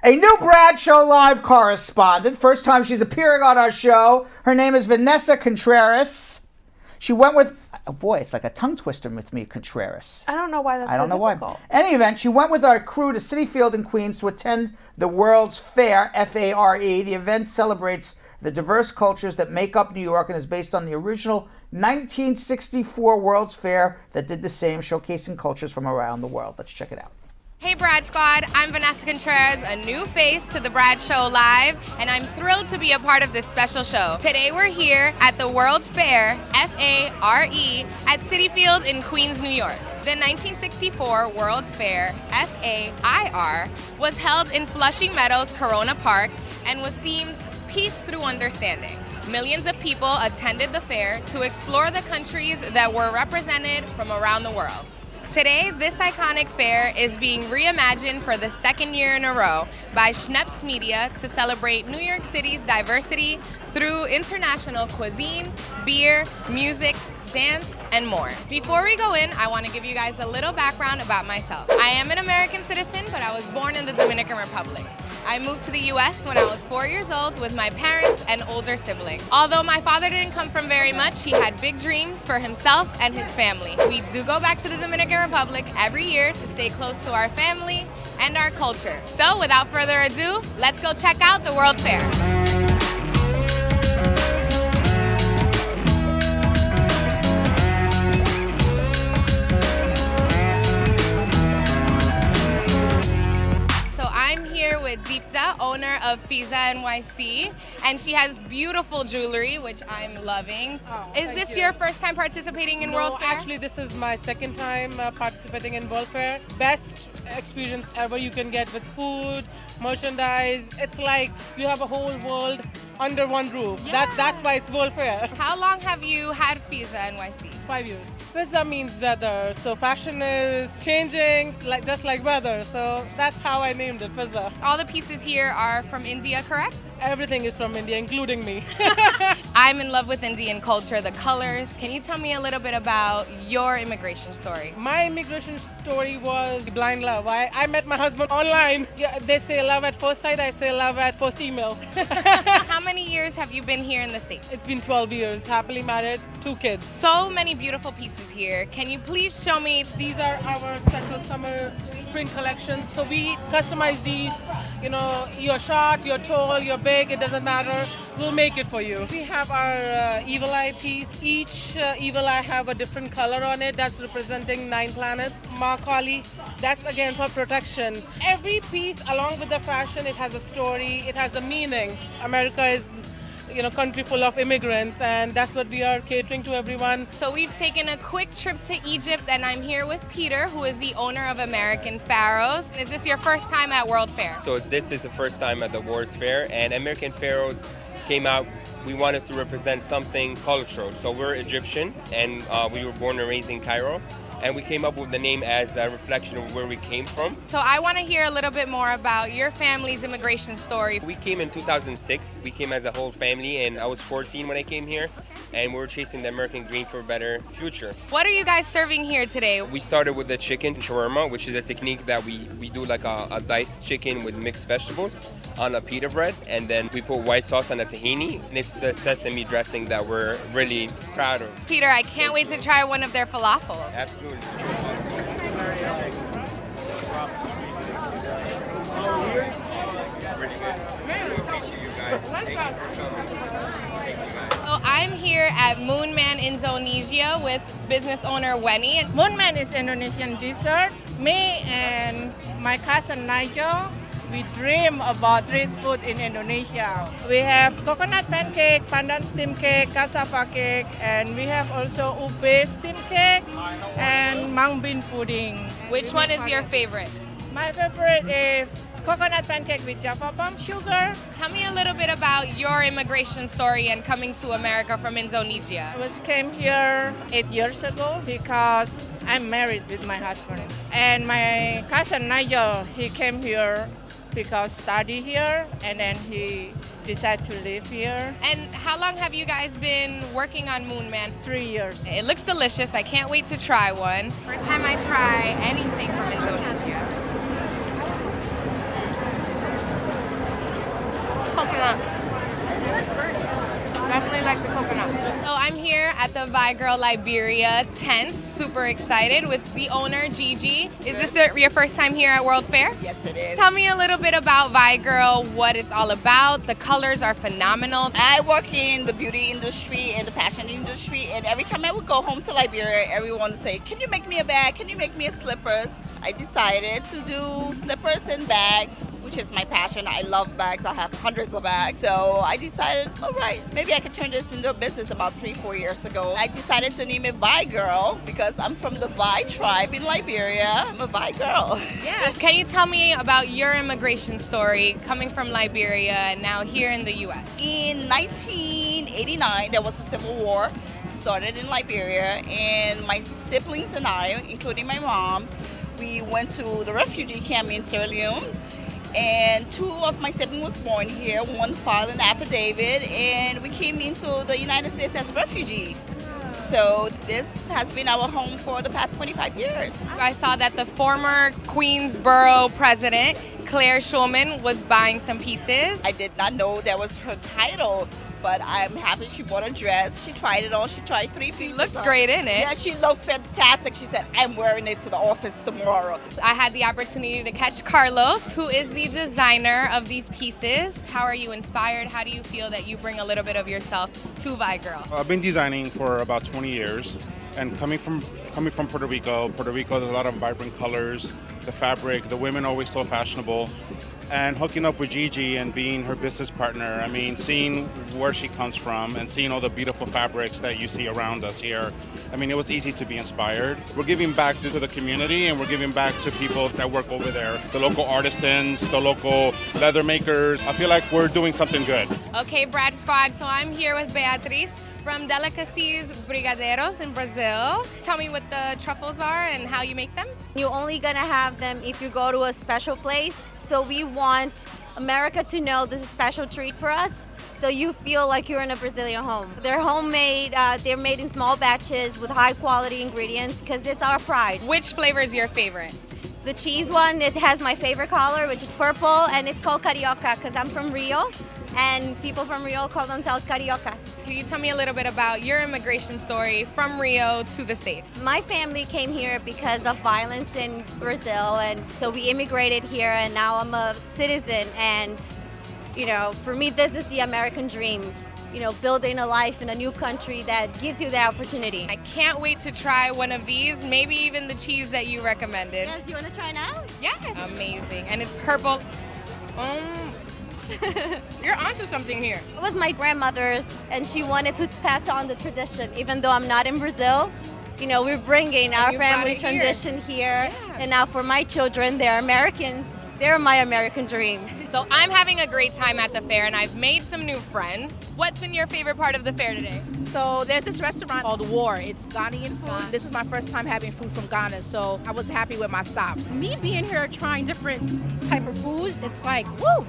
A new Brad Show live correspondent. First time she's appearing on our show. Her name is Vanessa Contreras. She went with, oh boy, it's like a tongue twister with me, Contreras. I don't know why that's I don't so know difficult. why. Any event, she went with our crew to Citi Field in Queens to attend the World's Fair, F-A-R-E. The event celebrates the diverse cultures that make up New York and is based on the original 1964 World's Fair that did the same, showcasing cultures from around the world. Let's check it out. Hey Brad Squad, I'm Vanessa Contreras, a new face to the Brad Show Live, and I'm thrilled to be a part of this special show. Today we're here at the World's Fair, F-A-R-E, at Citi Field in Queens, New York. The 1964 World's Fair, F-A-I-R, was held in Flushing Meadows, Corona Park, and was themed Peace Through Understanding. Millions of people attended the fair to explore the countries that were represented from around the world. Today, this iconic fair is being reimagined for the second year in a row by Schneps Media to celebrate New York City's diversity through international cuisine, beer, music, dance, and more. Before we go in, I want to give you guys a little background about myself. I am an American citizen, but I was born in the Dominican Republic. I moved to the U.S. when I was 4 years old with my parents and older sibling. Although my father didn't come from very much, he had big dreams for himself and his family. We do go back to the Dominican Republic every year to stay close to our family and our culture. So without further ado, let's go check out the World Fair. I'm here with Deepta, owner of Fiza NYC, and she has beautiful jewelry, which I'm loving. Is this your first time participating in World Fair? Actually, this is my second time participating in World Fair. Best experience ever you can get with food, merchandise. It's like you have a whole world under one roof. Yeah. That's why it's World Fair. How long have you had Fiza NYC? 5 years. Fiza means weather, so fashion is changing, just like weather. So that's how I named it, Fiza. All the pieces here are from India, correct? Everything is from India, including me. I'm in love with Indian culture, the colors. Can you tell me a little bit about your immigration story? My immigration story was blind love. I met my husband online. Yeah, they say love at first sight, I say love at first email. How many years have you been here in the States? It's been 12 years, happily married, 2 kids. So many beautiful pieces here. Can you please show me? These are our special summer spring collections. So we customize these, you know, you're short, you're tall, you're big, it doesn't matter. We'll make it for you. We have our evil eye piece. Each evil eye have a different color on it. That's representing 9 planets. Makali, that's again for protection. Every piece along with the fashion, it has a story, it has a meaning. America is, you know, country full of immigrants, and that's what we are catering to everyone. So we've taken a quick trip to Egypt, and I'm here with Peter, who is the owner of American Pharaohs. Is this your first time at World Fair? So this is the first time at the World's Fair, and American Pharaohs came out. We wanted to represent something cultural. So we're Egyptian, and we were born and raised in Cairo. and we came up with the name as a reflection of where we came from. So I want to hear a little bit more about your family's immigration story. We came in 2006. We came as a whole family, and I was 14 when I came here, and we were chasing the American dream for a better future. What are you guys serving here today? We started with the chicken shawarma, which is a technique that we do like a diced chicken with mixed vegetables on a pita bread, and then we put white sauce on a tahini, and it's the sesame dressing that we're really proud of. Peter, I can't wait to try one of their falafels. Absolutely. So I'm here at Moonman Indonesia with business owner Weni. Moonman is Indonesian dessert. Me and my cousin Nigel, we dream about street food in Indonesia. We have coconut pancake, pandan steam cake, cassava cake, and we have also ube steam cake and mung bean pudding. Which one is your favorite? My favorite is coconut pancake with java palm sugar. Tell me a little bit about your immigration story and coming to America from Indonesia. I came here 8 years ago because I'm married with my husband. And my cousin Nigel, he came here because study here, and then he decided to live here. And how long have you guys been working on Moonman? 3 years. It looks delicious. I can't wait to try one. First time I try anything from Indonesia. Coconut. Definitely like the coconut. So I'm here at the Vi Girl Liberia tent, super excited with the owner, Gigi. Is this your first time here at World Fair? Yes, it is. Tell me a little bit about Vi Girl, what it's all about. The colors are phenomenal. I work in the beauty industry and the fashion industry, and every time I would go home to Liberia, everyone would say, can you make me a bag? Can you make me a slippers? I decided to do slippers and bags, which is my passion. I love bags. I have hundreds of bags. So I decided, all right, maybe I could turn this into a business about 3-4 years ago. I decided to name it Vi Girl because I'm from the Vi tribe in Liberia. I'm a Vi girl. Yes. Can you tell me about your immigration story coming from Liberia and now here in the U.S.? In 1989, there was a civil war. Started in Liberia, and my siblings and I, including my mom, we went to the refugee camp in Sierra Leone, and 2 of my siblings was born here. One filed an affidavit, and we came into the United States as refugees. So this has been our home for the past 25 years. I saw that the former Queensboro president, Claire Schulman, was buying some pieces. I did not know that was her title, but I'm happy she bought a dress. She tried it on. She tried 3 pieces. She looks great in it. Yeah, she looked fantastic. She said, I'm wearing it to the office tomorrow. I had the opportunity to catch Carlos, who is the designer of these pieces. How are you inspired? How do you feel that you bring a little bit of yourself to Vi Girl? I've been designing for about 20 years, and coming from Puerto Rico, there's a lot of vibrant colors, the fabric, the women are always so fashionable. And hooking up with Gigi and being her business partner, I mean, seeing where she comes from and seeing all the beautiful fabrics that you see around us here, I mean, it was easy to be inspired. We're giving back to the community, and we're giving back to people that work over there, the local artisans, the local leather makers. I feel like we're doing something good. Okay, Brad Squad, so I'm here with Beatriz from Delicacies Brigadeiros in Brazil. Tell me what the truffles are and how you make them. You're only gonna have them if you go to a special place. So we want America to know this is a special treat for us, so you feel like you're in a Brazilian home. They're homemade, they're made in small batches with high quality ingredients because it's our pride. Which flavor is your favorite? The cheese one, it has my favorite color, which is purple, and it's called carioca because I'm from Rio, and people from Rio call themselves cariocas. Can you tell me a little bit about your immigration story from Rio to the States? My family came here because of violence in Brazil, and so we immigrated here, and now I'm a citizen, and you know, for me this is the American dream. You know, building a life in a new country that gives you the opportunity. I can't wait to try one of these, maybe even the cheese that you recommended. Yes, you want to try now? Yeah. Amazing. And it's purple. You're onto something here. It was my grandmother's, and she wanted to pass on the tradition. Even though I'm not in Brazil, you know, we're bringing our family tradition here. Yeah. And now for my children, they're Americans. They're my American dream. So I'm having a great time at the fair, and I've made some new friends. What's been your favorite part of the fair today? So there's this restaurant called War. It's Ghanaian food. This is my first time having food from Ghana, so I was happy with my stop. Me being here trying different type of food, it's like, woo!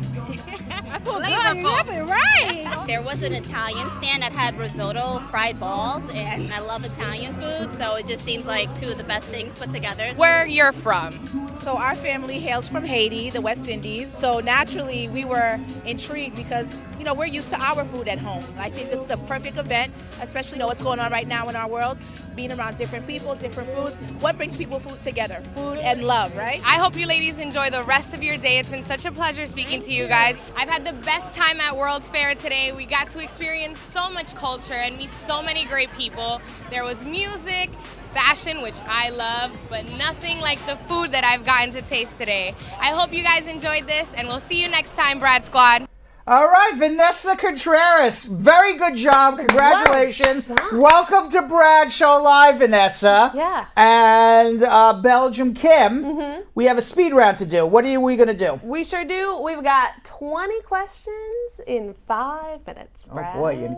I feel good. You have it right. There was an Italian stand that had risotto, fried balls, and I love Italian food, so it just seems like two of the best things put together. Where you're from? So our family hails from Haiti, the West Indies. So naturally, we were intrigued because, you know, we're used to our food at home. I think this is a perfect event, especially what's going on right now in our world, being around different people, different foods. What brings people food together? Food and love, right? I hope you ladies enjoy the rest of your day. It's been such a pleasure speaking to you guys. I've had the best time at World's Fair today. We got to experience so much culture and meet so many great people. There was music, fashion, which I love, but nothing like the food that I've gotten to taste today. I hope you guys enjoyed this, and we'll see you next time, Brad Squad. All right, Vanessa Contreras, very good job. Congratulations. Welcome to Brad Show Live, Vanessa. Yeah. And Belgium Kim. We have a speed round to do. What are we going to do? We sure do. We've got 20 questions in 5 minutes, Brad. Oh boy, you're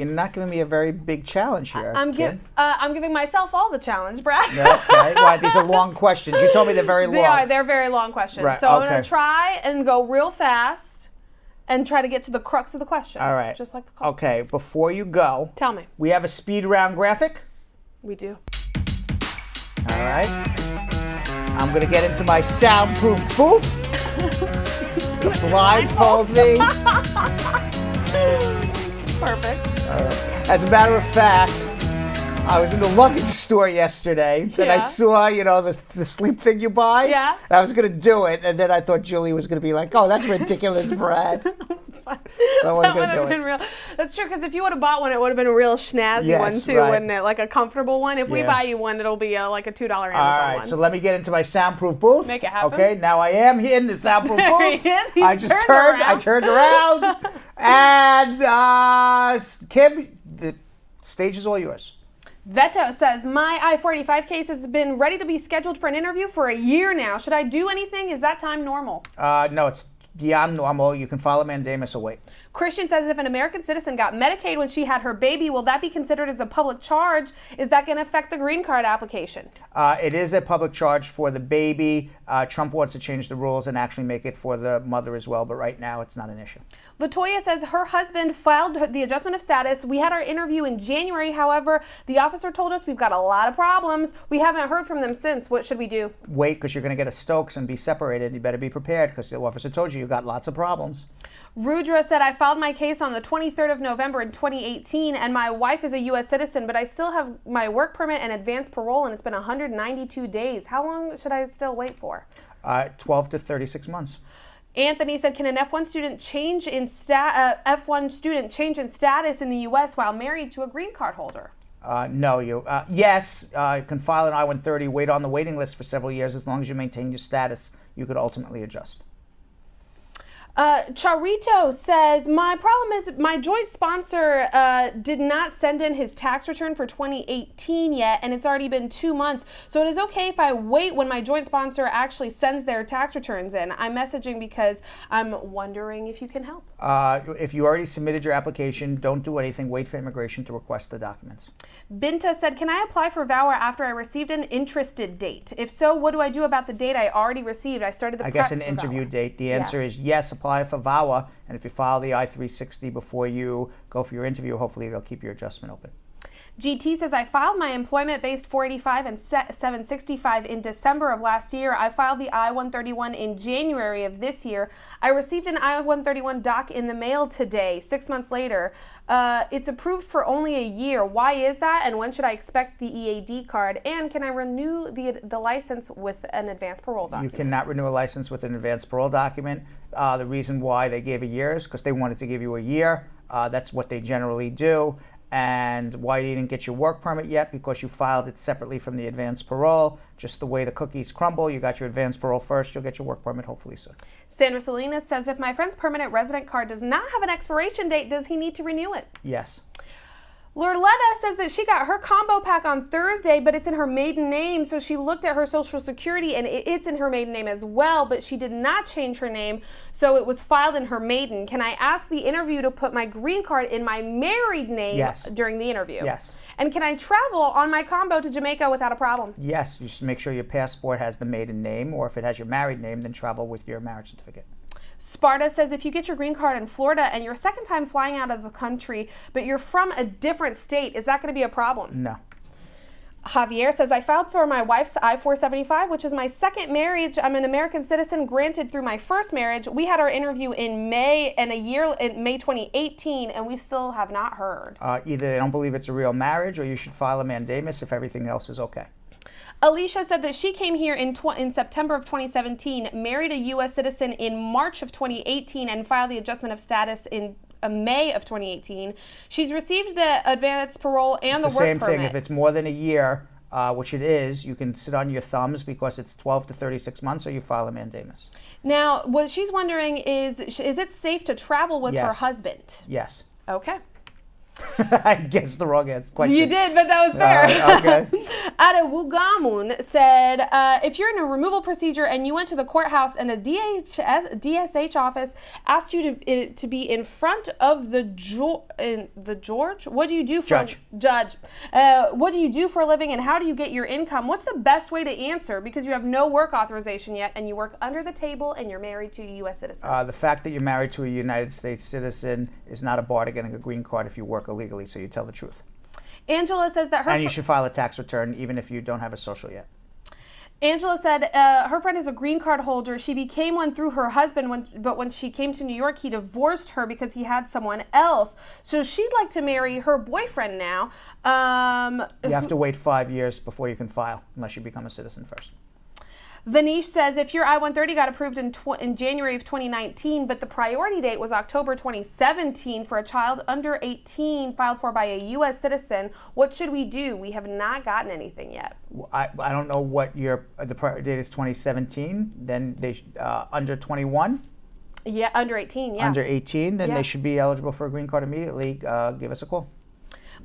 not giving me a very big challenge here. I'm giving myself all the challenge, Brad. Okay. Why? These are long questions. You told me they're very long. They're very long questions. Right, so I'm going to try and go real fast and try to get to the crux of the question. All right. Just like the call. Okay, before you go. Tell me. We have a speed round graphic. We do. All right. I'm going to get into my soundproof booth. Blindfold me. Perfect. As a matter of fact, I was in the luggage store yesterday and I saw, the sleep thing you buy. Yeah. And I was going to do it, and then I thought Julie was going to be like, oh, that's ridiculous, Brad. So I wasn't going to do it. Real. That's true, because if you would have bought one, it would have been a real snazzy one too, wouldn't it? Like a comfortable one. If we buy you one, it'll be like a $2 Amazon one. All right, so let me get into my soundproof booth. Make it happen. Okay, now I am in the soundproof booth. He is. I turned around. And Kim, the stage is all yours. Veto says, my I-45 case has been ready to be scheduled for an interview for a year now. Should I do anything? Is that time normal? No, it's beyond normal. You can file a mandamus or wait. Christian says, if an American citizen got Medicaid when she had her baby, will that be considered as a public charge? Is that going to affect the green card application? It is a public charge for the baby. Trump wants to change the rules and actually make it for the mother as well, but right now it's not an issue. Latoya says her husband filed the adjustment of status. We had our interview in January. However, the officer told us we've got a lot of problems. We haven't heard from them since. What should we do? Wait, because you're going to get a Stokes and be separated. You better be prepared because the officer told you got lots of problems. Rudra said, I filed my case on the 23rd of November in 2018, and my wife is a U.S. citizen, but I still have my work permit and advance parole, and it's been 192 days. How long should I still wait for? 12 to 36 months. Anthony said, can an F1 student change in status in the U.S. while married to a green card holder? No, yes, you can file an I-130, wait on the waiting list for several years. As long as you maintain your status, you could ultimately adjust. Charito says, my problem is my joint sponsor did not send in his tax return for 2018 yet, and it's already been 2 months. So it is okay if I wait when my joint sponsor actually sends their tax returns in. I'm messaging because I'm wondering if you can help. If you already submitted your application, don't do anything. Wait for immigration to request the documents. Binta said, can I apply for VAWA after I received an interested date? If so, what do I do about the date I already received? I started the prep I guess an for interview VAWA. date. The answer is yes, apply for VAWA. And if you file the I-360 before you go for your interview, hopefully they'll keep your adjustment open. GT says, I filed my employment-based 485 and 765 in December of last year. I filed the I-131 in January of this year. I received an I-131 doc in the mail today, 6 months later. It's approved for only a year. Why is that? And when should I expect the EAD card? And can I renew the license with an advance parole document? You cannot renew a license with an advance parole document. The reason why they gave a year is because they wanted to give you a year. That's what they generally do. And why you didn't get your work permit yet? Because you filed it separately from the advance parole. Just the way the cookies crumble, you got your advance parole first, you'll get your work permit hopefully soon. Sandra Salinas says, if my friend's permanent resident card does not have an expiration date, does he need to renew it? Yes. Loretta says that she got her combo pack on Thursday, but it's in her maiden name. So she looked at her Social Security and it's in her maiden name as well, but she did not change her name. So it was filed in her maiden. Can I ask the interview to put my green card in my married name during the interview? Yes. And can I travel on my combo to Jamaica without a problem? Yes, you should make sure your passport has the maiden name, or if it has your married name, then travel with your marriage certificate. Sparta says if you get your green card in Florida and your second time flying out of the country, but you're from a different state, is that going to be a problem? No. Javier says, I filed for my wife's I-475, which is my second marriage. I'm an American citizen granted through my first marriage. We had our interview in May in May 2018, and we still have not heard. Either they don't believe it's a real marriage, or you should file a mandamus if everything else is okay. Alicia said that she came here in September of 2017, married a U.S. citizen in March of 2018, and filed the adjustment of status in May of 2018. She's received the advance parole and the work permit. It's the same thing. If it's more than a year, which it is, you can sit on your thumbs because it's 12 to 36 months, or you file a mandamus. Now, what she's wondering is it safe to travel with her husband? Yes. Okay. I guessed the wrong question. You did, but that was fair. Okay. Adewugamun said, if you're in a removal procedure and you went to the courthouse and the DSH office asked you to be in front of the George, what do you do for judge? What do you do for a living, and how do you get your income? What's the best way to answer, because you have no work authorization yet and you work under the table and you're married to a U.S. citizen? The fact that you're married to a United States citizen is not a bar to getting a green card if you work illegally, so you tell the truth. Angela says that and you should file a tax return even if you don't have a social yet. Angela said her friend is a green card holder. She became one through her husband, but when she came to New York, he divorced her because he had someone else. So she'd like to marry her boyfriend now. You have to wait 5 years before you can file, unless you become a citizen first. Vanish says if your I-130 got approved in January of 2019, but the priority date was October 2017 for a child under 18 filed for by a U.S. citizen, what should we do? We have not gotten anything yet. I don't know what the priority date is. 2017. Then they under 21. Yeah, under 18. Yeah. Under 18, then they should be eligible for a green card immediately. Give us a call.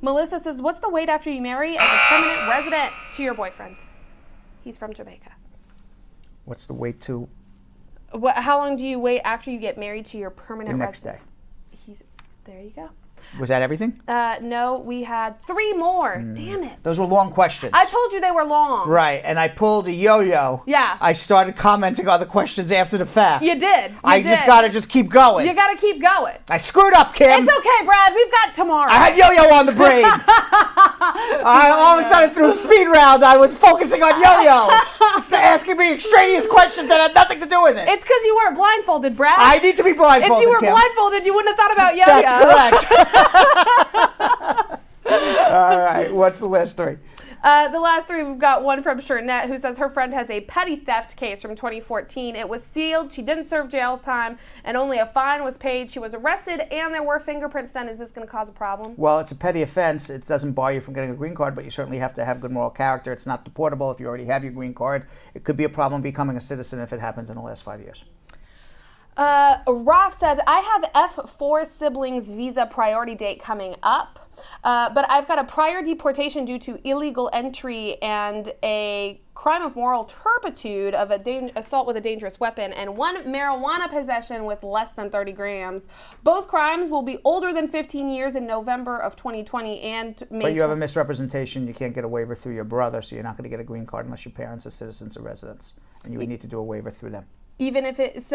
Melissa says, what's the wait after you marry as a permanent resident to your boyfriend? He's from Jamaica. What's the wait to? How long do you wait after you get married to your permanent resident? The next day. There you go. Was that everything? No, we had 3 more. Damn it. Those were long questions. I told you they were long. Right, and I pulled a yo-yo. Yeah. I started commenting on the questions after the fact. You did. Just got to keep going. You got to keep going. I screwed up, Kim. It's okay, Brad. We've got tomorrow. I had yo-yo on the brain. I all of a sudden through a speed round, I was focusing on yo-yo. Asking me extraneous questions that had nothing to do with it. It's because you weren't blindfolded, Brad. I need to be blindfolded, If you were Kim. blindfolded, you wouldn't have thought about yo-yo. That's correct. All right, what's the last 3? The last 3, we've got one from Shernette who says her friend has a petty theft case from 2014. It was sealed, she didn't serve jail time, and only a fine was paid. She was arrested and there were fingerprints done. Is this going to cause a problem? Well, it's a petty offense. It doesn't bar you from getting a green card, but you certainly have to have good moral character. It's not deportable if you already have your green card. It could be a problem becoming a citizen if it happens in the last 5 years. Raf said, I have F4 siblings visa priority date coming up, but I've got a prior deportation due to illegal entry and a crime of moral turpitude of assault with a dangerous weapon and 1 marijuana possession with less than 30 grams. Both crimes will be older than 15 years in November of 2020 and May. But you have a misrepresentation. You can't get a waiver through your brother, so you're not going to get a green card unless your parents are citizens or residents, and you would need to do a waiver through them. Even if it's,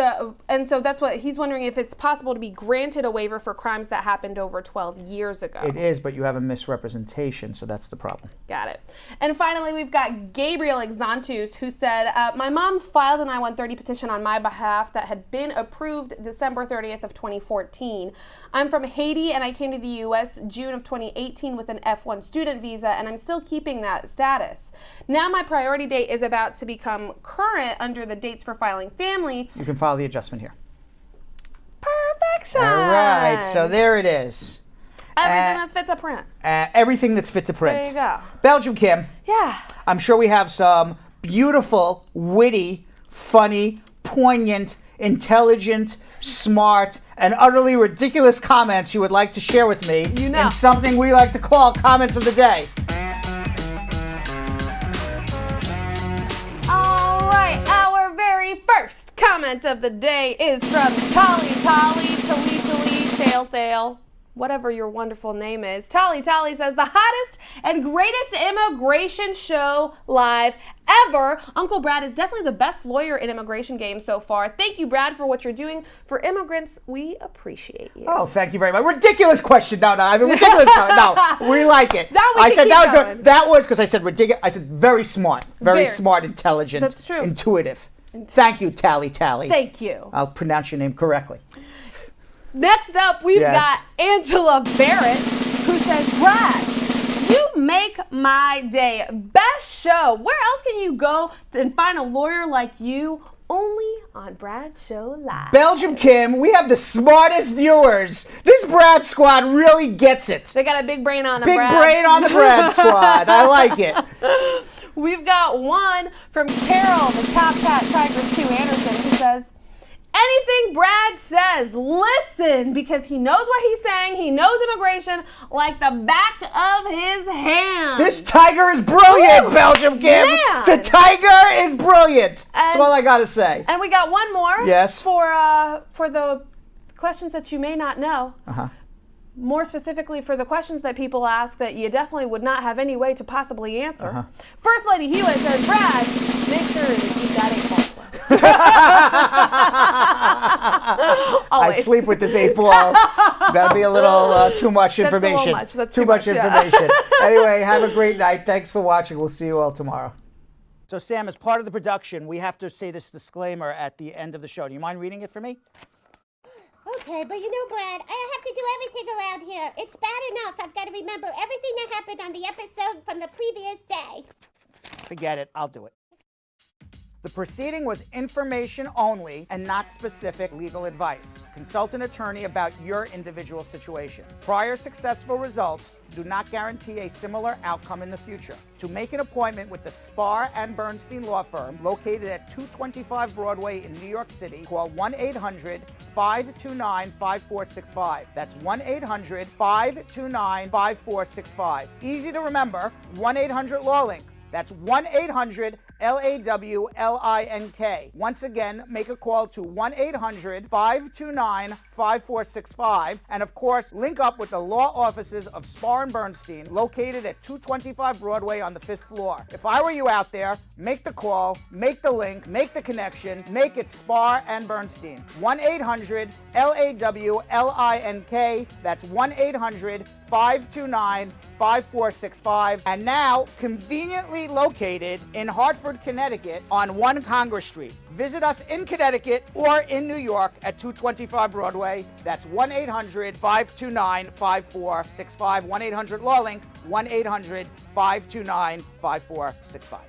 and so that's what he's wondering, if it's possible to be granted a waiver for crimes that happened over 12 years ago. It is, but you have a misrepresentation, so that's the problem. Got it. And finally, we've got Gabriel Exantus, who said, my mom filed an I-130 petition on my behalf that had been approved December 30th of 2014. I'm from Haiti, and I came to the U.S. June of 2018 with an F1 student visa, and I'm still keeping that status. Now my priority date is about to become current under the dates for filing family. You can file the adjustment here. Perfection. All right, so there it is. Everything that's fit to print. Everything that's fit to print. There you go. Belgium Kim. Yeah. I'm sure we have some beautiful, witty, funny, poignant, intelligent, smart, and utterly ridiculous comments you would like to share with me in something we like to call Comments of the Day. All right, our very first comment of the day is from Tali, Thale, whatever your wonderful name is. Tali says, the hottest and greatest immigration show live ever. Uncle Brad is definitely the best lawyer in immigration game so far. Thank you, Brad, for what you're doing for immigrants. We appreciate you. Oh, thank you very much. Ridiculous question. No, I mean, ridiculous. No, we like it. I said that was because I said ridiculous. I said very smart, very smart, intelligent. That's true. Intuitive. Thank you, Tali. Thank you. I'll pronounce your name correctly. Next up, we've got Angela Barrett, who says, Brad, you make my day. Best show. Where else can you go and find a lawyer like you? Only on Brad Show Live. Belgium Kim, we have the smartest viewers. This Brad Squad really gets it. They got a big brain on them, Big Brad. brain on the Brad Squad. I like it. We've got one from Carol, the Top Cat Tigers 2 Anderson, who says, anything Brad says, listen, because he knows what he's saying. He knows immigration like the back of his hand. This tiger is brilliant, Belgium Kim. Man. The tiger is brilliant. That's all I got to say. And we got one more. Yes. For the questions that you may not know. More specifically for the questions that people ask that you definitely would not have any way to possibly answer. First Lady Hewitt says, Brad, make sure to keep that 8-ball close. I sleep with this 8-ball. That'd be a little too much information. That's too much information. Anyway, have a great night. Thanks for watching. We'll see you all tomorrow. So, Sam, as part of the production, we have to say this disclaimer at the end of the show. Do you mind reading it for me? Okay, but you know, Brad, I have to do everything around here. It's bad enough I've got to remember everything that happened on the episode from the previous day. Forget it. I'll do it. The proceeding was information only and not specific legal advice. Consult an attorney about your individual situation. Prior successful results do not guarantee a similar outcome in the future. To make an appointment with the Spar and Bernstein law firm located at 225 Broadway in New York City, call 1-800-529-5465. That's 1-800-529-5465. Easy to remember, 1-800-LAW-LINK. That's 1-800-LAWLINK. Once again, make a call to 1-800-529-5465. And of course, link up with the law offices of Spar and Bernstein, located at 225 Broadway on the 5th floor. If I were you out there, make the call, make the link, make the connection, make it Spar and Bernstein. 1-800-LAWLINK. That's 1-800-529-5465. And now, conveniently located in Hartford, Connecticut on 1 Congress Street. Visit us in Connecticut or in New York at 225 Broadway. That's 1-800-529-5465. 1-800-LAW-LINK. 1-800-529-5465.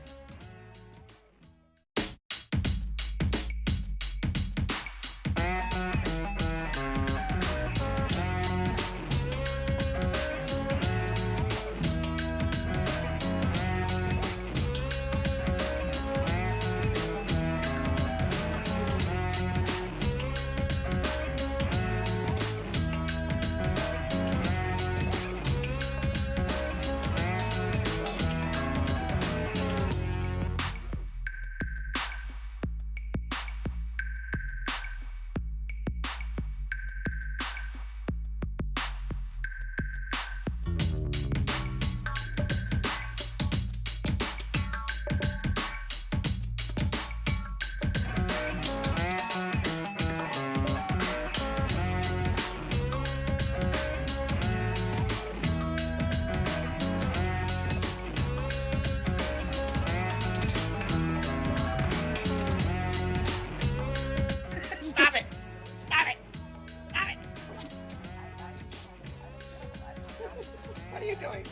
What are you doing?